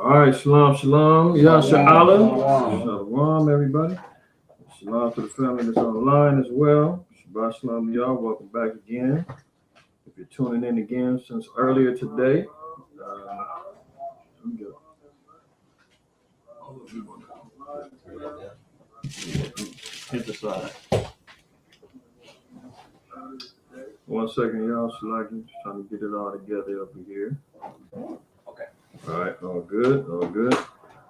All right, shalom, shalom. Yasha Allah. Shalom, everybody. Shalom to the family that's online as well. Shabbat shalom to y'all. Welcome back again. If you're tuning in again since earlier today, hit the side. 1 second, y'all. Just trying to get it all together up in here. Okay. All right, all good, all good.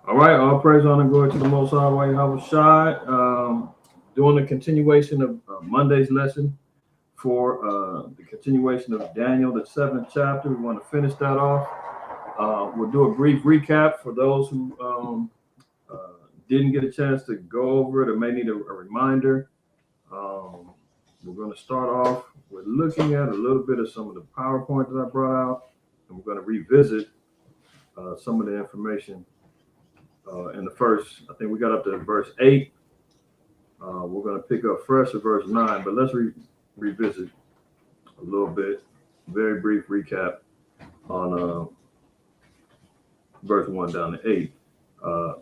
All right, all praise, honor, glory to the Most High, Yahweh Shai. Doing the continuation of Monday's lesson for the continuation of Daniel, the 7th chapter. We want to finish that off. We'll do a brief recap for those who didn't get a chance to go over it or may need a reminder. We're going to start off with looking at a little bit of some of the PowerPoint that I brought out, and we're going to revisit some of the information in the first. I think we got up to verse 8. We're going to pick up fresh at verse 9, but let's revisit a little bit. Very brief recap on verse 1 down to 8.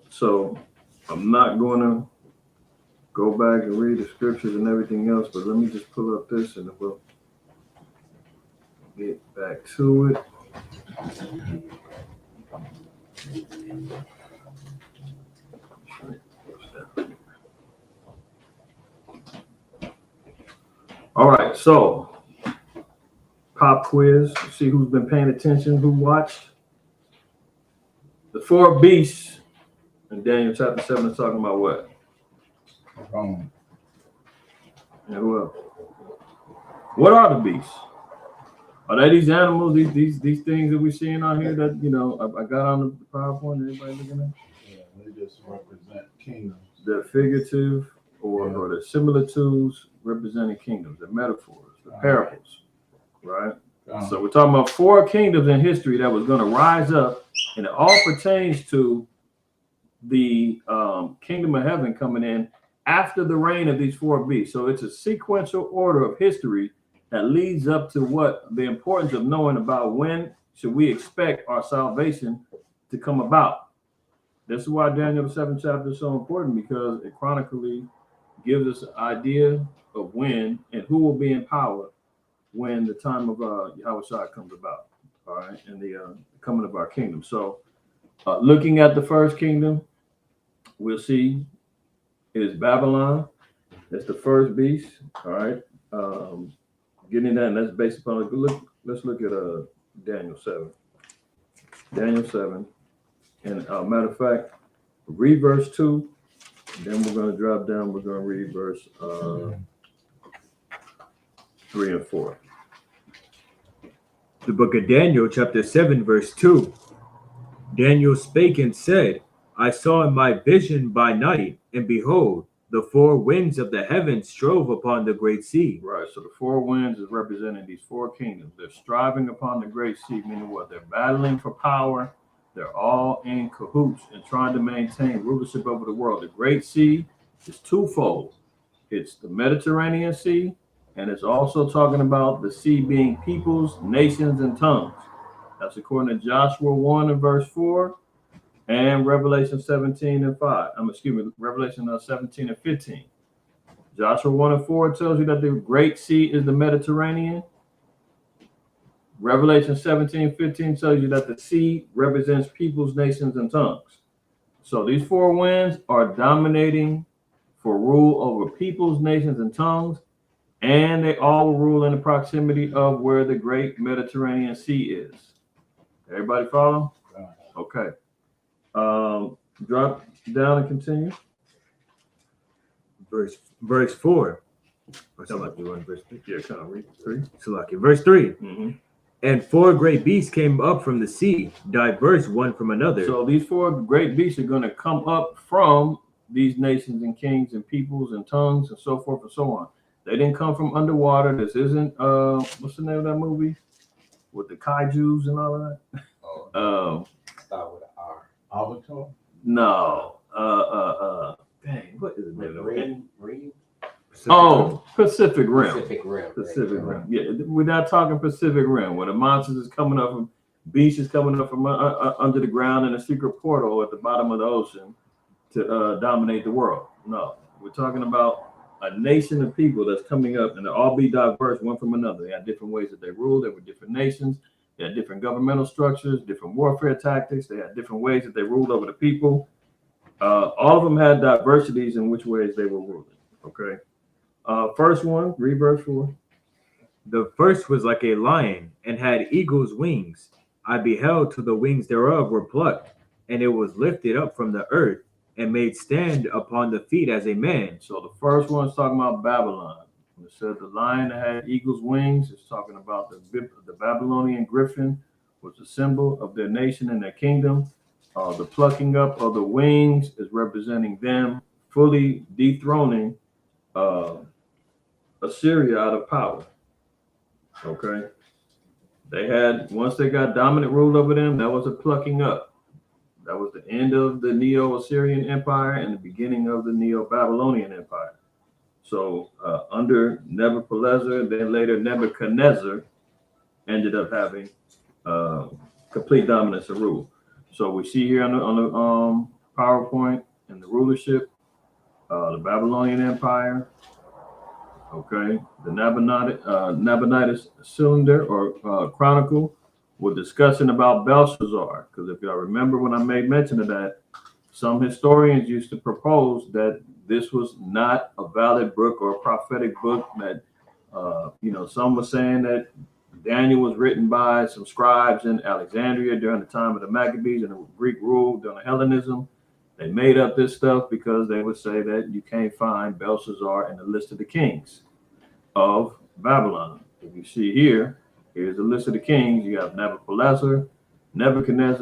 So I'm not going to go back and read the scriptures and everything else, but let me just pull up this and we'll get back to it. All right, so pop quiz. See who's been paying attention, who watched. The 4 beasts in Daniel chapter 7 is talking about what? And who else? What are the beasts? Are they these animals, these things that we're seeing out here that, you know, I got on the PowerPoint, everybody looking at? Yeah, they just represent kingdoms. They're figurative or they're similitudes representing kingdoms. They're metaphors, they're parables, right? So we're talking about 4 kingdoms in history that was going to rise up, and it all pertains to the kingdom of heaven coming in after the reign of these 4 beasts. So it's a sequential order of history that leads up to what the importance of knowing about when should we expect our salvation to come about. This is why Daniel the 7th chapter is so important, because it chronically gives us an idea of when and who will be in power when the time of Yahweh Shai comes about, all right, and the coming of our kingdom. So looking at the first kingdom, we'll see it is Babylon. That's the first beast, all right. Getting that, and that's based upon, let's look at Daniel 7. Daniel 7. And matter of fact, read verse 2, then we're going to drop down, we're going to read verse 3 and 4. The book of Daniel, chapter 7, verse 2. Daniel spake and said, I saw in my vision by night, and behold, the 4 winds of the heavens strove upon the great sea. Right, so the 4 winds is representing these 4 kingdoms. They're striving upon the great sea, meaning what? They're battling for power. They're all in cahoots and trying to maintain rulership over the world. The great sea is twofold. It's the Mediterranean Sea, and it's also talking about the sea being peoples, nations, and tongues. That's according to Joshua 1 and verse 4 and Revelation 17 and 5. Revelation 17 and 15. Joshua 1 and 4 tells you that the great sea is the Mediterranean. Revelation 17:15 tells you that the sea represents peoples, nations, and tongues. So these 4 winds are dominating for rule over peoples, nations, and tongues, and they all rule in the proximity of where the great Mediterranean Sea is. Everybody follow? Okay. Drop down and continue. Verse 4. Or something like verse 3. Yeah, kind of read 3. Salaki. Verse 3. Mm-hmm. And 4 great beasts came up from the sea, diverse one from another. So these 4 great beasts are going to come up from these nations and kings and peoples and tongues and so forth and so on. They didn't come from underwater. This isn't what's the name of that movie with the kaijus and all of that? Start with an R. Avatar? No. Dang, what is the name of it? Rim? Pacific Rim. Pacific Rim. Pacific Rim. Yeah, we're not talking Pacific Rim where the monsters is coming up from beast is coming up from under the ground in a secret portal at the bottom of the ocean to dominate the world. No, we're talking about a nation of people that's coming up, and they'll all be diverse one from another. They had different ways that they ruled. They were different nations. They had different governmental structures, different warfare tactics. They had different ways that they ruled over the people. All of them had diversities in which ways they were ruling. Okay. First one, read verse 4. The first was like a lion and had eagle's wings. I beheld till the wings thereof were plucked, and it was lifted up from the earth and made stand upon the feet as a man. So the first one's talking about Babylon. When it said the lion that had eagle's wings, it's talking about the Babylonian griffin was a symbol of their nation and their kingdom. The plucking up of the wings is representing them fully dethroning Assyria out of power. Okay. They had, once they got dominant rule over them, that was a plucking up. That was the end of the Neo-Assyrian Empire and the beginning of the Neo-Babylonian Empire. So under Nebuchadnezzar, then later Nebuchadnezzar ended up having complete dominance of rule. So we see here on the PowerPoint and the rulership, the Babylonian Empire, okay, the Nabonidus Cylinder or Chronicle. We're discussing about Belshazzar, because if y'all remember when I made mention of that, some historians used to propose that this was not a valid book or a prophetic book. That some were saying that Daniel was written by some scribes in Alexandria during the time of the Maccabees and the Greek rule during Hellenism. They made up this stuff because they would say that you can't find Belshazzar in the list of the kings of Babylon. If you see here, here's the list of the kings. You have Nebuchadnezzar,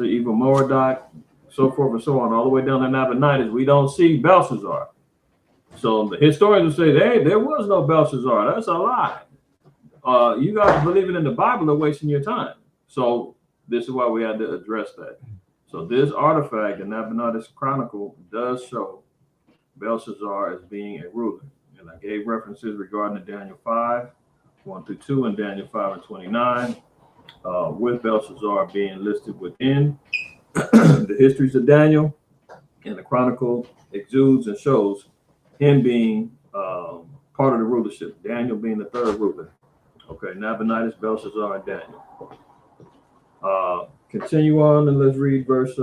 Evil Merodach, so forth and so on, all the way down to Nabonidus. We don't see Belshazzar. So the historians will say, hey, there was no Belshazzar. That's a lie. You guys believing in the Bible are wasting your time. So this is why we had to address that. So this artifact, the Nabonidus Chronicle, does show Belshazzar as being a ruler. And I gave references regarding Daniel 5, 1-2, and Daniel 5 and 29, with Belshazzar being listed within the histories of Daniel. And the Chronicle exudes and shows him being part of the rulership, Daniel being the third ruler. Okay, Nabonidus, Belshazzar, and Daniel. Continue on and let's read verse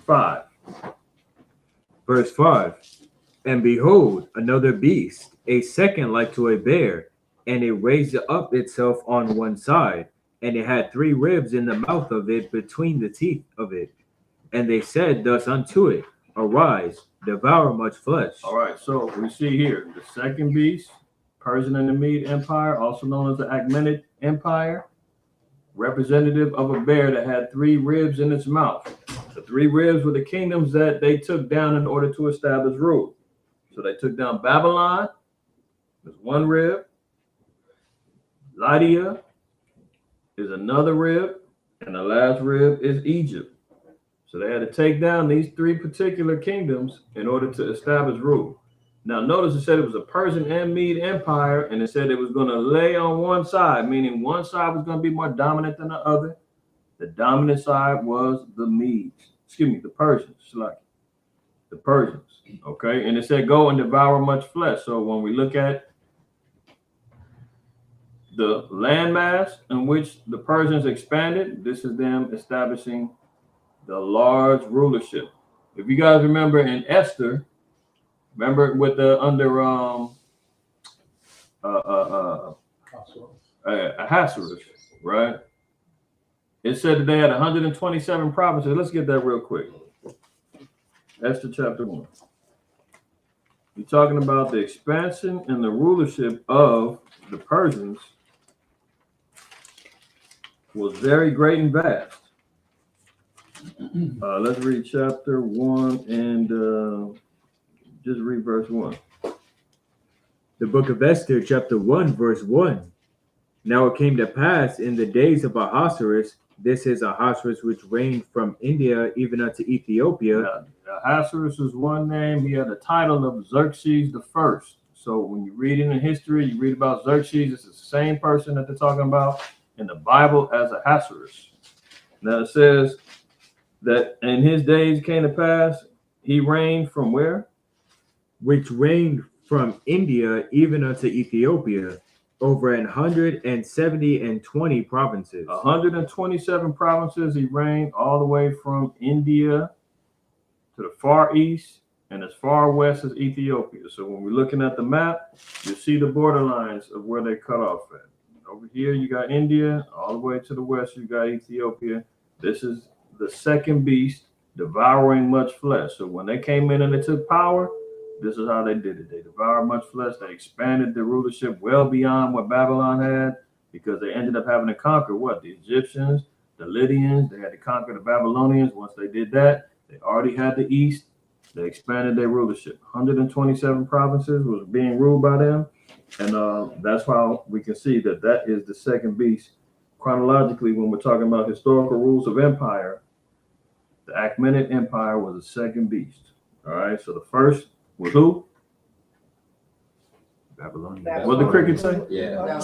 5. Verse 5. And behold, another beast, a second like to a bear, and it raised up itself on one side, and it had 3 ribs in the mouth of it between the teeth of it. And they said thus unto it, arise, devour much flesh. All right, so we see here the second beast, Persian and the Mede Empire, also known as the Achaemenid Empire, representative of a bear that had 3 ribs in its mouth. The 3 ribs were the kingdoms that they took down in order to establish rule. So they took down Babylon, there's 1 rib. Lydia is another rib, and the last rib is Egypt. So they had to take down these 3 particular kingdoms in order to establish rule. Now notice it said it was a Persian and Mede Empire, and it said it was going to lay on one side, meaning one side was going to be more dominant than the other. The dominant side was the the Persians, the Persians. Okay, and it said go and devour much flesh. So when we look at the landmass in which the Persians expanded, this is them establishing the large rulership. If you guys remember in Esther, remember with the under Ahasuerus, right? It said that they had 127 provinces. Let's get that real quick. Esther chapter 1. You're talking about the expansion and the rulership of the Persians was very great and vast. Let's read chapter 1 and just read verse 1. The book of Esther, chapter 1, verse 1. Now it came to pass in the days of Ahasuerus, this is Ahasuerus which reigned from India even unto Ethiopia. Ahasuerus is one name. He had the title of Xerxes the First. So when you read in history, you read about Xerxes, it's the same person that they're talking about. in the Bible as Ahasuerus. Now it says that in his days came to pass, he reigned from where? Which reigned from India even unto Ethiopia, over 120 provinces. 127 provinces he reigned, all the way from India to the far east and as far west as Ethiopia. So when we're looking at the map, you see the borderlines of where they cut off at. Over here, you got India. All the way to the west, you got Ethiopia. This is the second beast devouring much flesh. So when they came in and they took power, this is how they did it. They devoured much flesh. They expanded their rulership well beyond what Babylon had, because they ended up having to conquer what? The Egyptians, the Lydians. They had to conquer the Babylonians. Once they did that, they already had the east. They expanded their rulership. 127 provinces was being ruled by them. And that's how we can see that that is the second beast. Chronologically, when we're talking about historical rules of empire, the Achaemenid Empire was the second beast. All right, so the first was who? Babylon. What did the cricket say? Yeah.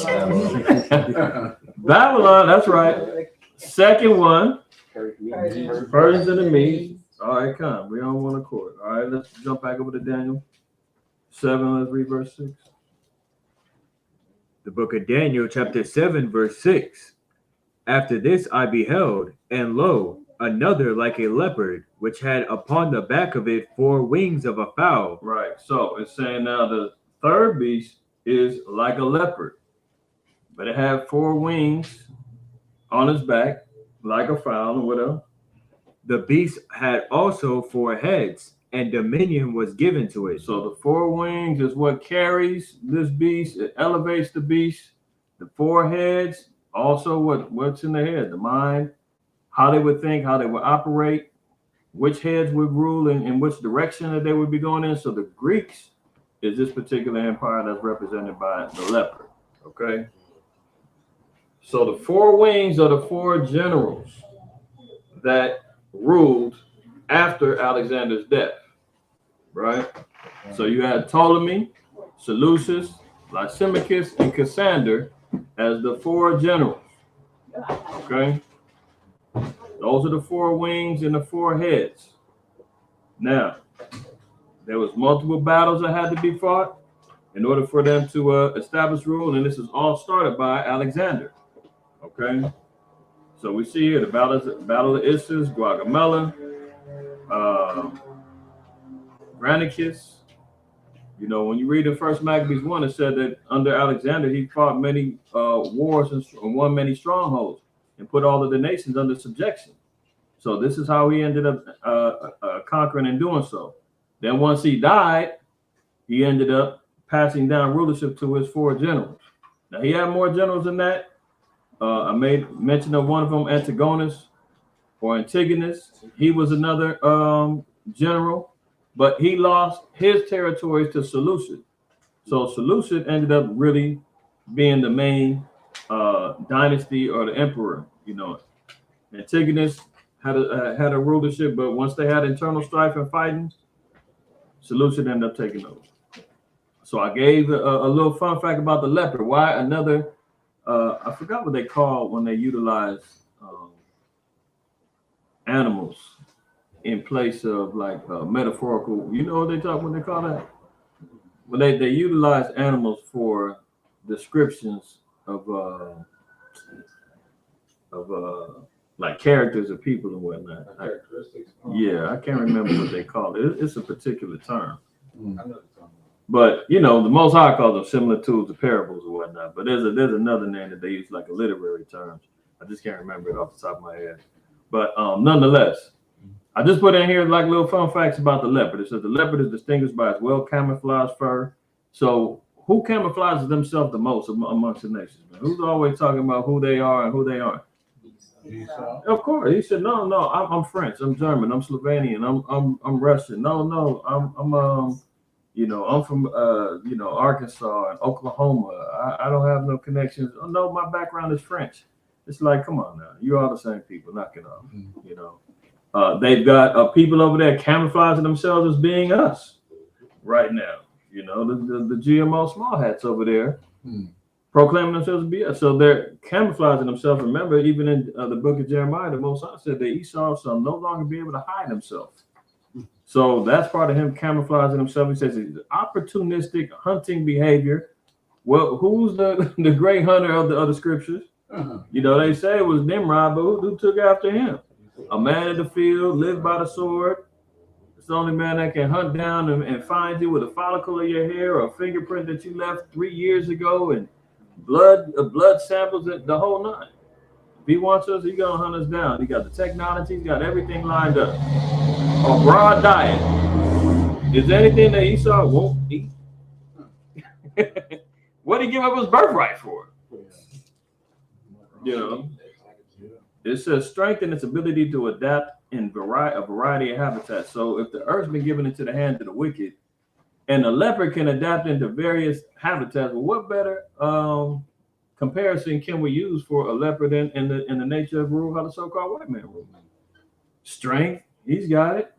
Babylon, that's right. Second one, Persians and the Medes. All right, come. We on one accord. All right, let's jump back over to Daniel 7. Let's read verse 6. The book of Daniel, chapter 7, verse 6. After this I beheld, and lo, another like a leopard, which had upon the back of it 4 wings of a fowl. Right. So it's saying now the third beast is like a leopard, but it had 4 wings on its back, like a fowl, and what else? The beast had also 4 heads, and dominion was given to it. So the 4 wings is what carries this beast. It elevates the beast. The 4 heads, also what's in the head? The mind, how they would think, how they would operate, which heads would rule in which direction that they would be going in. So the Greeks is this particular empire that's represented by the leopard. Okay. So the 4 wings are the 4 generals that ruled after Alexander's death, right? So you had Ptolemy, Seleucus, Lysimachus, and Cassander as the 4 generals. Okay, those are the 4 wings and the 4 heads. Now, there was multiple battles that had to be fought in order for them to establish rule, and this is all started by Alexander. Okay. So we see here the Battle of Issus, Gaugamela, Granicus. You know, when you read the first Maccabees 1, it said that under Alexander, he fought many wars and won many strongholds and put all of the nations under subjection. So this is how he ended up conquering and doing so. Then once he died, he ended up passing down rulership to his 4 generals. Now, he had more generals than that. I made mention of one of them, Antigonus or Antigonus. He was another general, but he lost his territories to Seleucus. So Seleucus ended up really being the main dynasty or the emperor. You know, Antigonus had a rulership, but once they had internal strife and fighting, Seleucus ended up taking over. So I gave a little fun fact about the leopard. Why another? I forgot what they call when they utilize animals in place of like metaphorical. You know what they call that? When they utilize animals for descriptions of like characters of people and whatnot. Characteristics. Yeah, I can't remember what they call it. It's a particular term. I know the term. But you know, the Most High calls them similitudes to parables or whatnot. But there's another name that they use, like a literary term. I just can't remember it off the top of my head. But nonetheless, I just put in here like little fun facts about the leopard. It says the leopard is distinguished by its well camouflaged fur. So who camouflages themselves the most amongst the nations? Man? Who's always talking about who they are and who they aren't? Of course, he said, no, I'm French, I'm German, I'm Slovenian, I'm Russian. No, I'm you know, I'm from you know, Arkansas and Oklahoma. I don't have no connections. Oh no, my background is French. It's like, come on now, you're all the same people. Knock it off. You know, they've got people over there camouflaging themselves as being us right now. You know, the GMO small hats over there proclaiming themselves to be us. So they're camouflaging themselves. Remember, even in the book of Jeremiah, the Most High said that Esau shall no longer be able to hide himself. So that's part of him camouflaging himself. He says it's opportunistic hunting behavior. Well, who's the great hunter of the other scriptures? You know, they say it was Nimrod, but who took after him? A man in the field, lived by the sword. It's the only man that can hunt down and find you with a follicle of your hair or a fingerprint that you left 3 years ago and blood samples, the whole nine. If he wants us, he's gonna hunt us down. He got the technology, he's got everything lined up. A broad diet. Is there anything that Esau won't eat? What did he give up his birthright for? You know, it says strengthen its ability to adapt in a variety of habitats. So if the earth's been given into the hands of the wicked, and the leopard can adapt into various habitats, well, what better comparison can we use for a leopard in the nature of rule how the so-called white man rule? Strength, he's got it.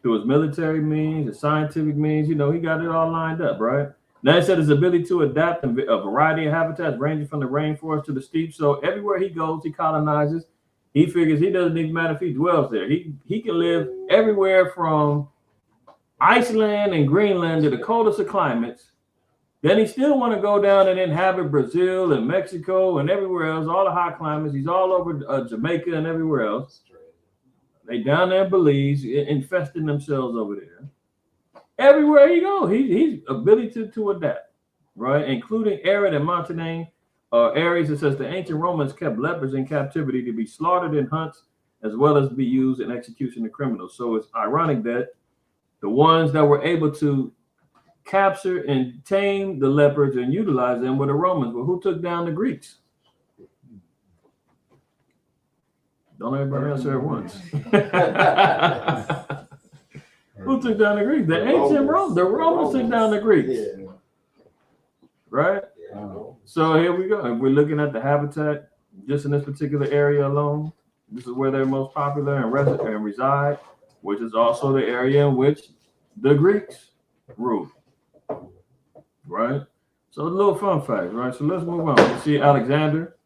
Through his military means, his scientific means, you know, he got it all lined up, right? Now it said his ability to adapt in a variety of habitats, ranging from the rainforest to the steppe. So everywhere he goes, he colonizes. He figures he doesn't even matter if he dwells there. He can live everywhere from Iceland and Greenland to the coldest of climates. Then he still want to go down and inhabit Brazil and Mexico and everywhere else, all the hot climates. He's all over Jamaica and everywhere else. They down there in Belize, infesting themselves over there. Everywhere he goes, he's ability to adapt, right? Including arid and mountain areas. It says the ancient Romans kept lepers in captivity to be slaughtered in hunts as well as be used in execution of criminals. So it's ironic that the ones that were able to capture and tame the leopards and utilize them were the Romans. But who took down the Greeks? Don't everybody answer at once. Who took down the Greeks? The ancient Rome. The Romans took down the Greeks. Right? So here we go. If we're looking at the habitat, just in this particular area alone, this is where they're most popular and reside, which is also the area in which the Greeks ruled. Right? So a little fun fact, right? So let's move on. You see Alexander,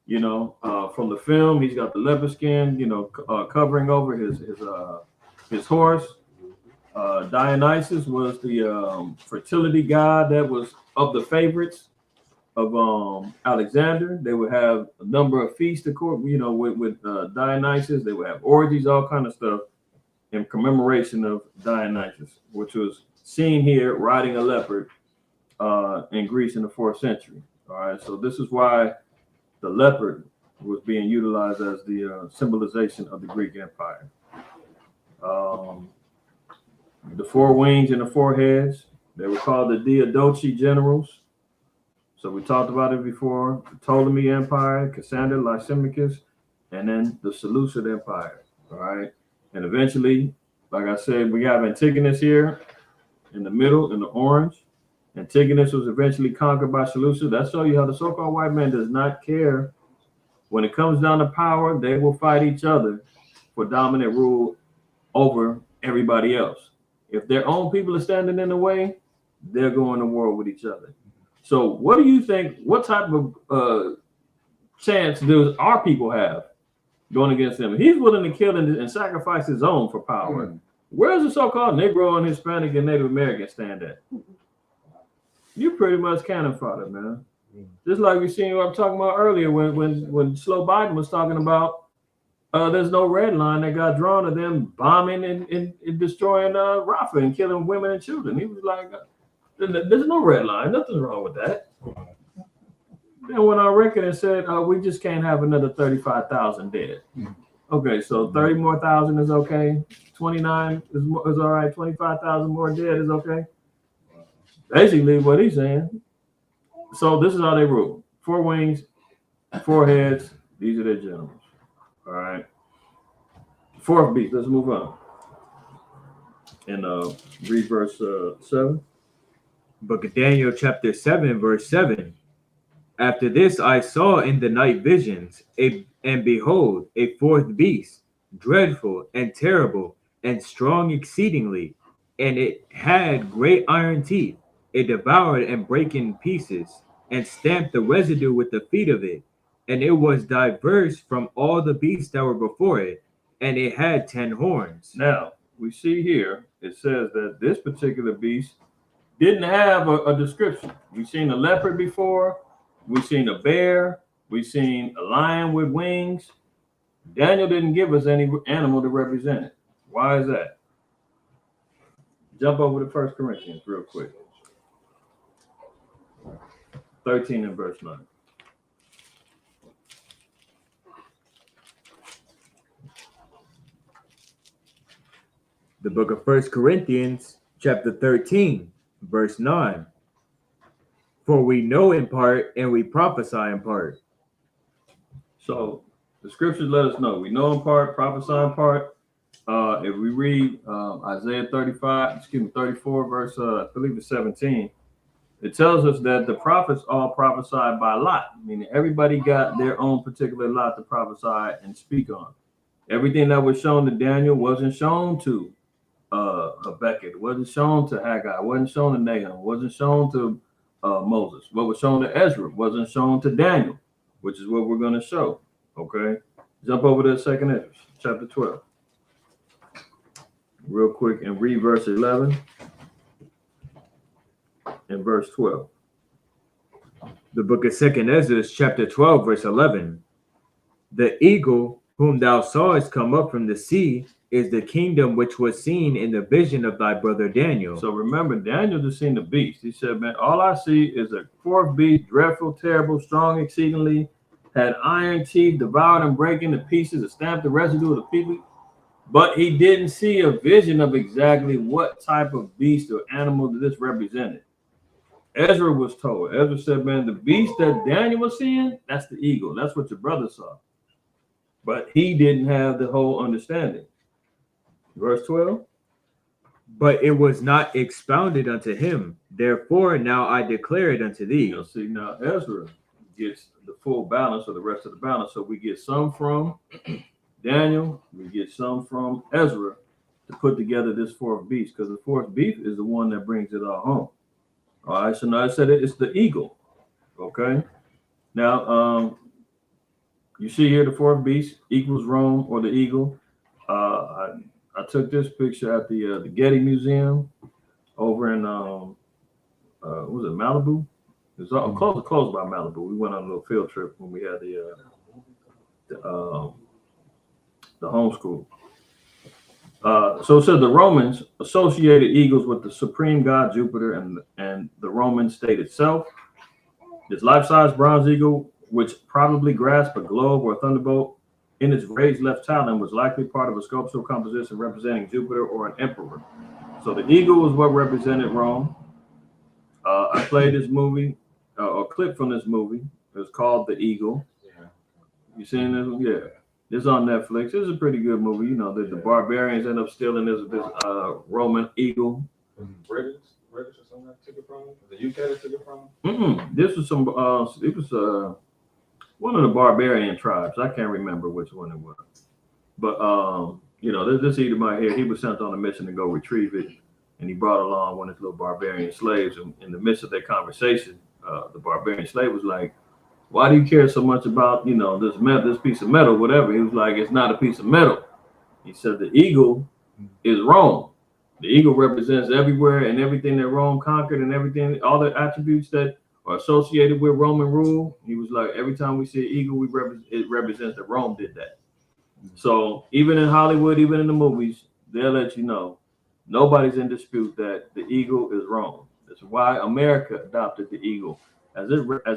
you know, from the film, he's got the leopard skin, you know, covering over his horse. Dionysus was the fertility god that was of the favorites of Alexander. They would have a number of feasts, you know, with Dionysus. They would have orgies, all kind of stuff in commemoration of Dionysus, which was seen here riding a leopard in Greece in the 4th century. All right, so this is why the leopard was being utilized as the symbolization of the Greek Empire. The 4 wings and the 4 heads, they were called the Diadochi generals. So we talked about it before. The Ptolemy Empire, Cassander, Lysimachus, and then the Seleucid Empire. All right. And eventually, like I said, we have Antigonus here in the middle, in the orange. Antigonus was eventually conquered by Seleucid. That shows you how the so-called white man does not care. When it comes down to power, they will fight each other for dominant rule over everybody else. If their own people are standing in the way, they're going to war with each other. So what do you think, what type of chance does our people have going against them? He's willing to kill and sacrifice his own for power. Where's the so-called Negro and Hispanic and Native American stand at? You pretty much cannon fodder, man. Just like we seen what I'm talking about earlier when Slow Biden was talking about there's no red line that got drawn to them bombing and destroying Rafah and killing women and children. He was like, there's no red line. Nothing's wrong with that. Then went on record and said, we just can't have another 35,000 dead. Okay, so 30 more thousand is okay. 29 is all right. 25,000 more dead is okay. Basically what he's saying. So this is how they rule. 4 wings, 4 heads. These are their generals. All right. 4th beast. Let's move on. And read verse 7. Book of Daniel, chapter 7, verse 7. After this I saw in the night visions, and behold, a 4th beast, dreadful and terrible, and strong exceedingly, and it had great iron teeth. It devoured and brake in pieces and stamped the residue with the feet of it. And it was diverse from all the beasts that were before it, and it had 10 horns. Now, we see here, it says that this particular beast didn't have a description. We've seen a leopard before. We've seen a bear. We've seen a lion with wings. Daniel didn't give us any animal to represent it. Why is that? Jump over to 1 Corinthians real quick. 13 and verse 9. The book of 1 Corinthians, chapter 13, verse 9. For we know in part and we prophesy in part. So the scriptures let us know. We know in part, prophesy in part. If we read Isaiah 34, verse I believe it's 17, it tells us that the prophets all prophesied by lot, meaning everybody got their own particular lot to prophesy and speak on. Everything that was shown to Daniel wasn't shown to Habakkuk, wasn't shown to Haggai, wasn't shown to Nahum, wasn't shown to Moses. What was shown to Ezra wasn't shown to Daniel, which is what we're going to show. Okay, jump over to 2 Ezra, chapter 12, real quick, and read verse 11 and verse 12. The book of 2 Ezra, chapter 12, verse 11. The eagle whom thou sawest come up from the sea is the kingdom which was seen in the vision of thy brother Daniel. So remember, Daniel just seen the beast. He said, man, all I see is a fourth beast, dreadful, terrible, strong exceedingly, had iron teeth, devoured and breaking to pieces, and stamped the residue of the people. But he didn't see a vision of exactly what type of beast or animal that this represented. Ezra was told. Ezra said, man, the beast that Daniel was seeing, that's the eagle. That's what your brother saw. But he didn't have the whole understanding. Verse 12. But it was not expounded unto him. Therefore now I declare it unto thee. You'll see now Ezra gets the full balance of the rest of the balance. So we get some from Daniel, we get some from Ezra to put together this fourth beast, because the fourth beast is the one that brings it all home. All right, so now I said it's the eagle. Okay. Now you see here the fourth beast equals Rome or the eagle. I took this picture at the Getty Museum over in was it Malibu? It was close by Malibu. We went on a little field trip when we had the homeschool. So it said the Romans associated eagles with the supreme god Jupiter and the Roman state itself. This life-size bronze eagle, which probably grasped a globe or a thunderbolt in its raised left talon, was likely part of a sculptural composition representing Jupiter or an emperor. So the eagle was what represented Rome. I played this movie, a clip from this movie. It was called The Eagle. Yeah. You seen this one? Yeah. It's on Netflix. It's a pretty good movie. You know, the barbarians end up stealing this Roman eagle. British or something that took it from? The UK that took it from? This was some. It was one of the barbarian tribes. I can't remember which one it was. But you know, this Edomite here, he was sent on a mission to go retrieve it, and he brought along one of his little barbarian slaves. And in the midst of their conversation, the barbarian slave was like, "Why do you care so much about, you know, this piece of metal, whatever?" He was like, "It's not a piece of metal." He said, "The eagle is Rome. The eagle represents everywhere and everything that Rome conquered and everything, all the attributes that are associated with Roman rule." He was like, every time we see an eagle, it represents that Rome did that. So even in Hollywood, even in the movies, they'll let you know nobody's in dispute that the eagle is Rome. That's why America adopted the eagle as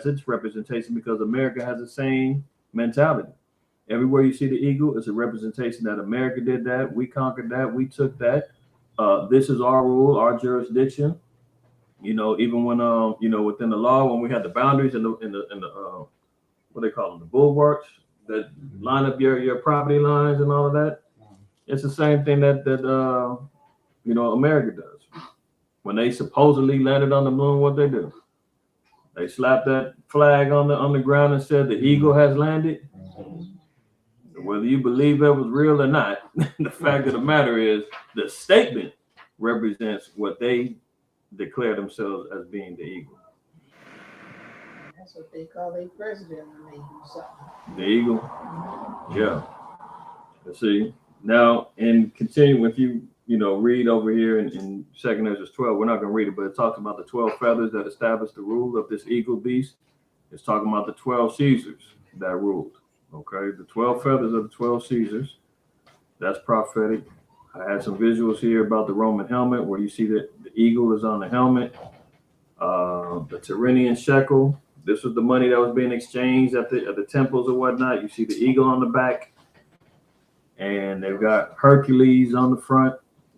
its representation, because America has the same mentality. Everywhere you see the eagle, it's a representation that America did that. We conquered that. We took that. This is our rule, our jurisdiction. You know, even when you know, within the law, when we had the boundaries and the what they call them, the bulwarks that line up your property lines and all of that. It's the same thing that you know, America does. When they supposedly landed on the moon, what they do? They slapped that flag on the ground and said the eagle has landed. Whether you believe that was real or not, the fact of the matter is the statement represents what they declare themselves as being the eagle. That's what they call a president when they do something. The eagle. Yeah. Let's see. Now, and continue, if you read over here in 2 Ezra 12, we're not going to read it, but it talks about the 12 feathers that established the rule of this eagle beast. It's talking about the 12 Caesars that ruled. Okay, the 12 feathers of the 12 Caesars. That's prophetic. I had some visuals here about the Roman helmet, where you see that the eagle is on the helmet. The Tyrian shekel. This was the money that was being exchanged at the temples or whatnot. You see the eagle on the back. And they've got Hercules on the front.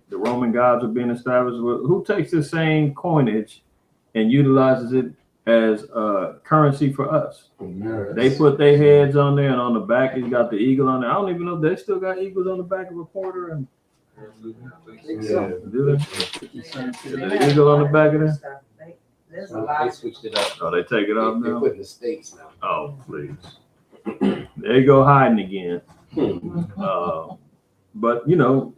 The Roman gods are being established. Who takes the same coinage and utilizes it as currency for us? They put their heads on there, and on the back it's got the eagle on there. I don't even know if they still got eagles on the back of a quarter. And do they? The eagle on the back of there? There's a lot. They switched it up. Oh, they take it off They're now? putting the states now. Oh, please. There you go, hiding again. But you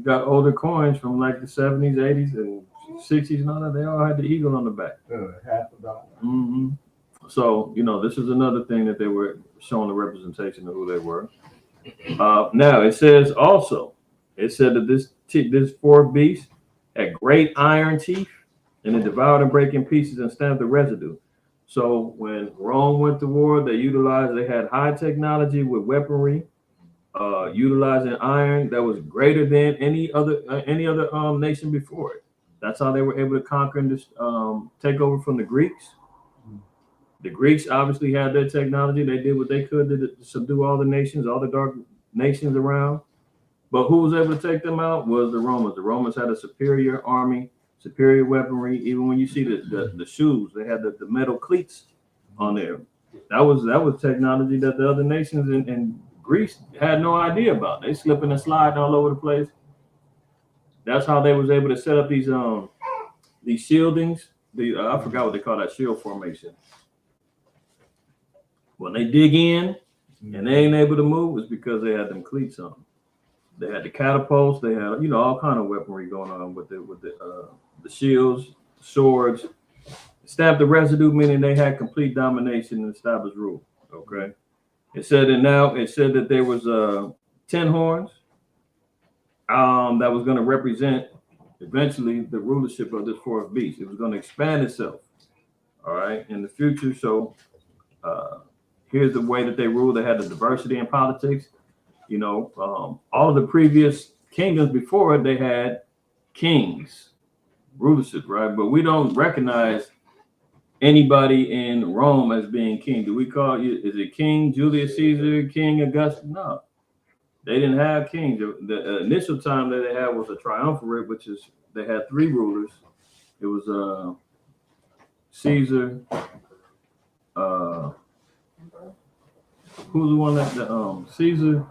got older coins from like the 70s, 80s, and 60s and all that. They all had the eagle on the back. $50. So this is another thing that they were showing the representation of who they were. Now it says also, it said that this fourth beast had great iron teeth, and it devoured and break in pieces and stamped the residue. So when Rome went to war, they had high technology with weaponry, utilizing iron that was greater than any other nation before it. That's how they were able to conquer and take over from the Greeks. The Greeks obviously had their technology. They did what they could to subdue all the nations, all the dark nations around. But who was able to take them out was the Romans. The Romans had a superior army, superior weaponry. Even when you see the shoes, they had the metal cleats on there. That was technology that the other nations in Greece had no idea about. They slipping and sliding all over the place. That's how they was able to set up these shieldings. I forgot what they call that shield formation. When they dig in and they ain't able to move, it's because they had them cleats on. They had the catapults. They had all kind of weaponry going on with the shields, swords. Stabbed the residue, meaning they had complete domination and established rule. Okay. It said that there was 10 horns that was going to represent eventually the rulership of this fourth beast. It was going to expand itself, all right, in the future. So here's the way that they ruled. They had the diversity in politics. All of the previous kingdoms before it, they had kings, rulership, right? But we don't recognize anybody in Rome as being king. Do we call you? Is it King Julius Caesar, King Augustus? No, they didn't have kings. The initial time that they had was a triumvirate, which is they had 3 rulers. It was Caesar. Who's the one that Caesar?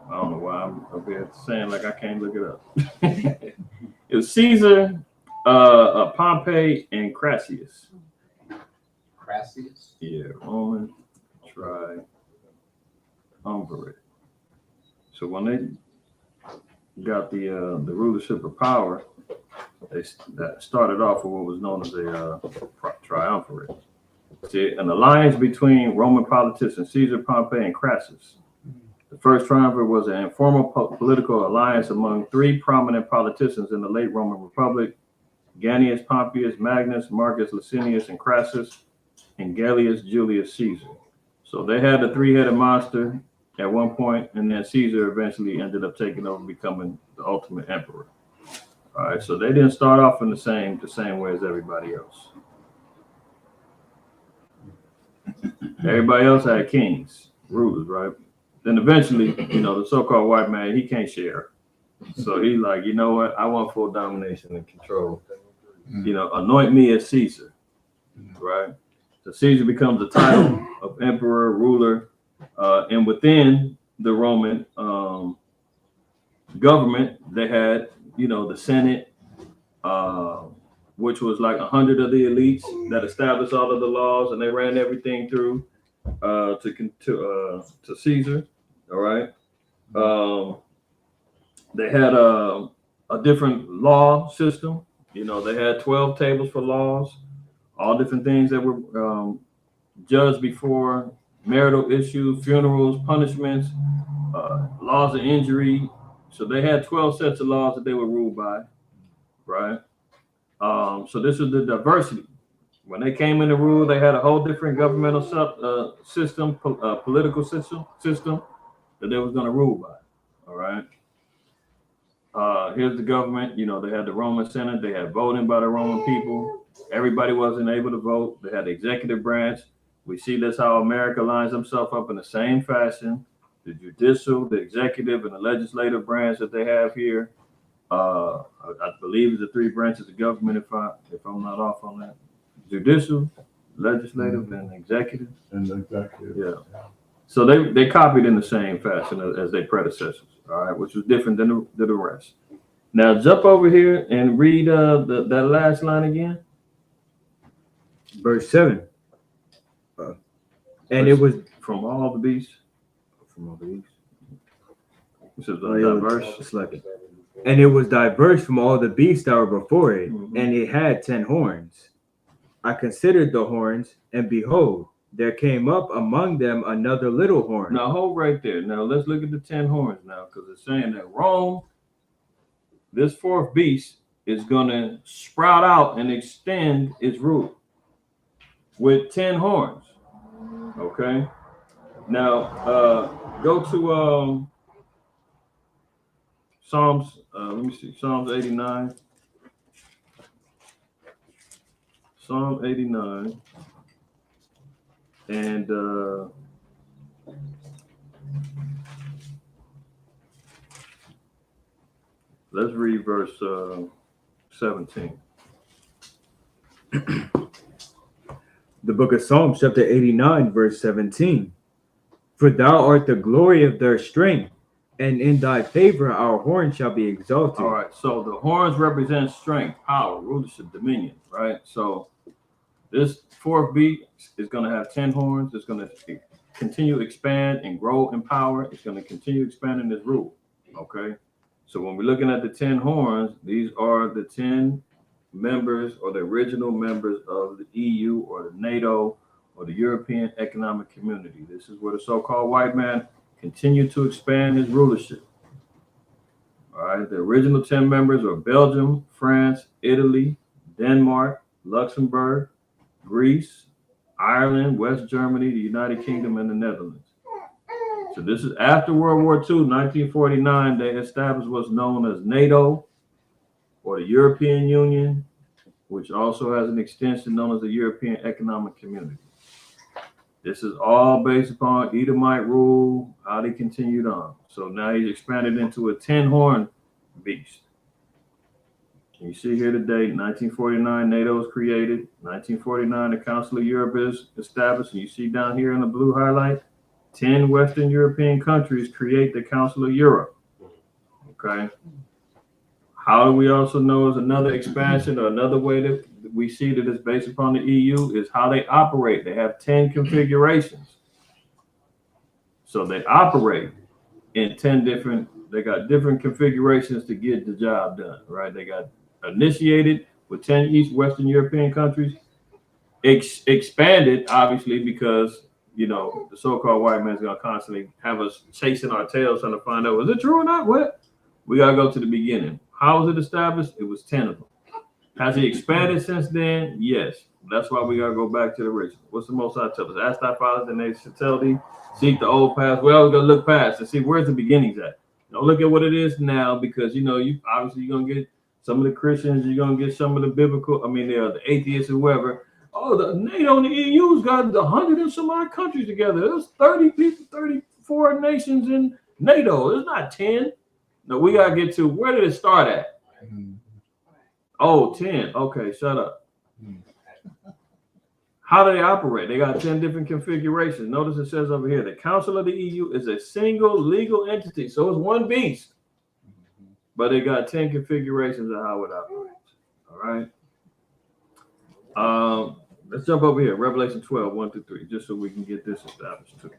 I don't know why I'm up here saying like I can't look it up. It was Caesar, Pompey, and Crassus. Crassus? Yeah, Roman triumvirate. So when they got the rulership of power, that started off with what was known as a triumvirate. See, an alliance between Roman politicians Caesar, Pompey, and Crassus. The first triumvirate was an informal political alliance among 3 prominent politicians in the late Roman Republic: Ganius Pompeius Magnus, Marcus Licinius, and Crassus, and Gallius Julius Caesar. So they had a 3-headed monster at one point, and then Caesar eventually ended up taking over, becoming the ultimate emperor. All right, so they didn't start off in the same way as everybody else. Everybody else had kings, rulers, right? Then eventually, the so-called white man, he can't share. So he's like, you know what? I want full domination and control. Anoint me as Caesar, right? So Caesar becomes the title of emperor, ruler, and within the Roman government, they had, the Senate, which was like 100 of the elites that established all of the laws, and they ran everything through to Caesar. All right. They had a different law system. They had 12 tables for laws, all different things that were judged before marital issues, funerals, punishments, laws of injury. So they had 12 sets of laws that they were ruled by, right? So this is the diversity. When they came into rule, they had a whole different governmental system, political system that they was going to rule by. All right. Here's the government. You know, they had the Roman Senate. They had voting by the Roman people. Everybody wasn't able to vote. They had the executive branch. We see that's how America lines themselves up in the same fashion. The judicial, the executive, and the legislative branch that they have here. I believe it's the three branches of government, if I'm not off on that. Judicial, legislative, and executive. And executive. Yeah. So they copied in the same fashion as their predecessors, all right, which was different than the rest. Now jump over here and read that last line again. Verse 7. And it was from all the beasts. from all the beasts. This is diverse. It's like and it was diverse from all the beasts that were before it, Mm-hmm. and it had 10 horns. I considered the horns, and behold, there came up among them another little horn. Now hold right there. Now let's look at the 10 horns now, because it's saying that Rome, this fourth beast, is going to sprout out and extend its rule with 10 horns. Okay. Now go to Psalms. Let me see. Psalms 89. Psalm 89. And let's read verse 17. The book of Psalms, chapter 89, verse 17. For thou art the glory of their strength, and in thy favor our horn shall be exalted. All right, so the horns represent strength, power, rulership, dominion, right? So this fourth beast is going to have 10 horns. It's going to continue to expand and grow in power. It's going to continue expanding its rule, okay? So when we're looking at the 10 horns, these are the 10 members or the original members of the EU or the NATO or the European Economic Community. This is where the so-called white man continued to expand his rulership. All right, the original 10 members are Belgium, France, Italy, Denmark, Luxembourg, Greece, Ireland, West Germany, the United Kingdom, and the Netherlands. So this is after World War II, 1949, they established what's known as NATO or the European Union, which also has an extension known as the European Economic Community. This is all based upon Edomite rule, how they continued on. So now he's expanded into a 10-horn beast. You see here today, 1949, NATO is created. 1949, the Council of Europe is established. And you see down here in the blue highlight, 10 Western European countries create the Council of Europe. Okay. How do we also know is another expansion or another way that we see that it's based upon the EU is how they operate. They have 10 configurations. So they operate in 10 different, they got different configurations to get the job done, right? They got initiated with 10 East Western European countries, expanded, obviously, because, you know, the so-called white man's going to constantly have us chasing our tails trying to find out, is it true or not? What? We got to go to the beginning. How was it established? It was 10 of them. Has it expanded since then? Yes. That's why we got to go back to the original. What's the Most High tell us? Ask thy fathers and they shall tell thee. Seek the old path. Well, we're going to look past and see where's the beginnings at. Don't look at what it is now because, you know, you obviously you're going to get some of the Christians, you're going to get some of the biblical, the atheists or whoever. Oh, the NATO and the EU's got 100 and some odd countries together. There's 30 people, 34 nations in NATO. It's not 10. No, we got to get to where did it start at? Oh, 10. Okay, shut up. How do they operate? They got 10 different configurations. Notice it says over here, the Council of the EU is a single legal entity. So it's one beast. But they got 10 configurations of how it operates. All right. Let's jump over here. Revelation 12, 1-3, just so we can get this established too.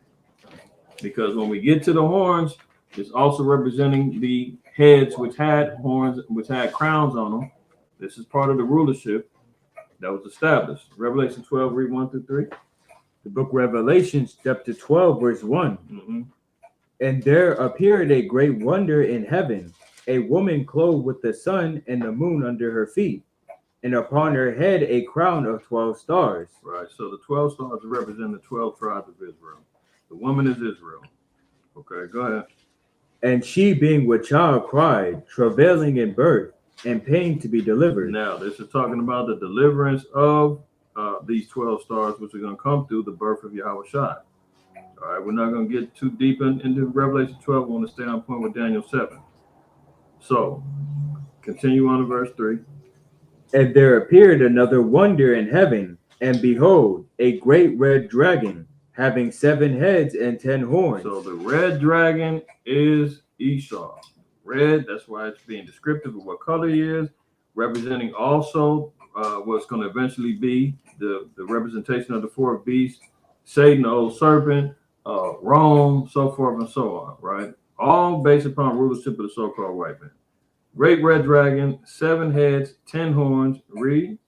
Because when we get to the horns, it's also representing the heads, which had horns, which had crowns on them. This is part of the rulership that was established. Revelation 12, read 1-3. The book Revelation, chapter 12, verse 1. Mm-hmm. And there appeared a great wonder in heaven, a woman clothed with the sun and the moon under her feet, and upon her head a crown of 12 stars. Right. So the 12 stars represent the 12 tribes of Israel. The woman is Israel. Okay, go ahead. And she, being with child, cried, travailing in birth, and pain to be delivered. Now, this is talking about the deliverance of these 12 stars, which are going to come through the birth of Yahweh Shai. All right, we're not going to get too deep into Revelation 12. We want to stay on point with Daniel 7. So, continue on to verse 3. And there appeared another wonder in heaven, and behold, a great red dragon, having 7 heads and 10 horns. So the red dragon is Esau. Red, that's why it's being descriptive of what color he is, representing also what's going to eventually be the representation of the 4 beasts, Satan, the old serpent, Rome, so forth and so on, right? All based upon rulership of the so-called white man. Great red dragon, 7 heads, 10 horns, read.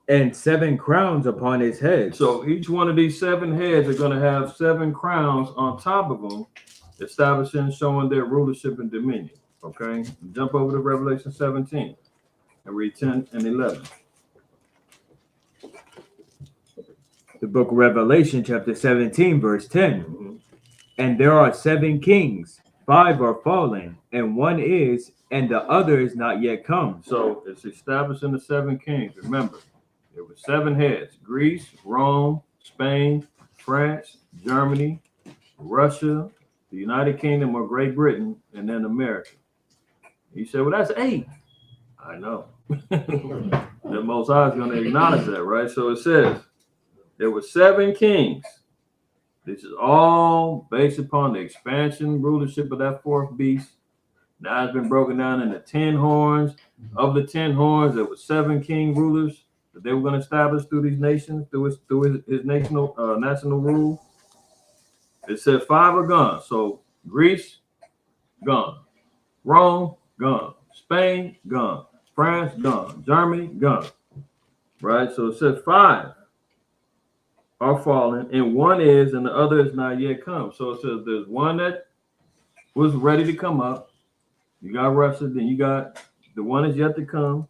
And 7 crowns upon his head. So each one of these 7 heads are going to have 7 crowns on top of them, establishing, showing their rulership and dominion. Okay, jump over to Revelation 17 and read 10 and 11. The book of Revelation, chapter 17, verse 10. Mm-hmm. And there are 7 kings, 5 are fallen, and 1 is, and the other is not yet come. So it's establishing the 7 kings. Remember, there were 7 heads: Greece, Rome, Spain, France, Germany, Russia, the United Kingdom or Great Britain, and then America. He said, well, that's 8. I know. The Most High is going to acknowledge that, right? So it says, there were 7 kings. This is all based upon the expansion, rulership of that 4th beast. Now it's been broken down into 10 horns. Of the 10 horns, there were 7 king rulers that they were going to establish through these nations, through his national rule. It said 5 are gone. So Greece, gone. Rome, gone. Spain, gone. France, gone. Germany, gone. Right? So it said 5 are fallen, and 1 is, and the other is not yet come. So it says there's 1 that was ready to come up. You got Russia, then you got the 1 is yet to come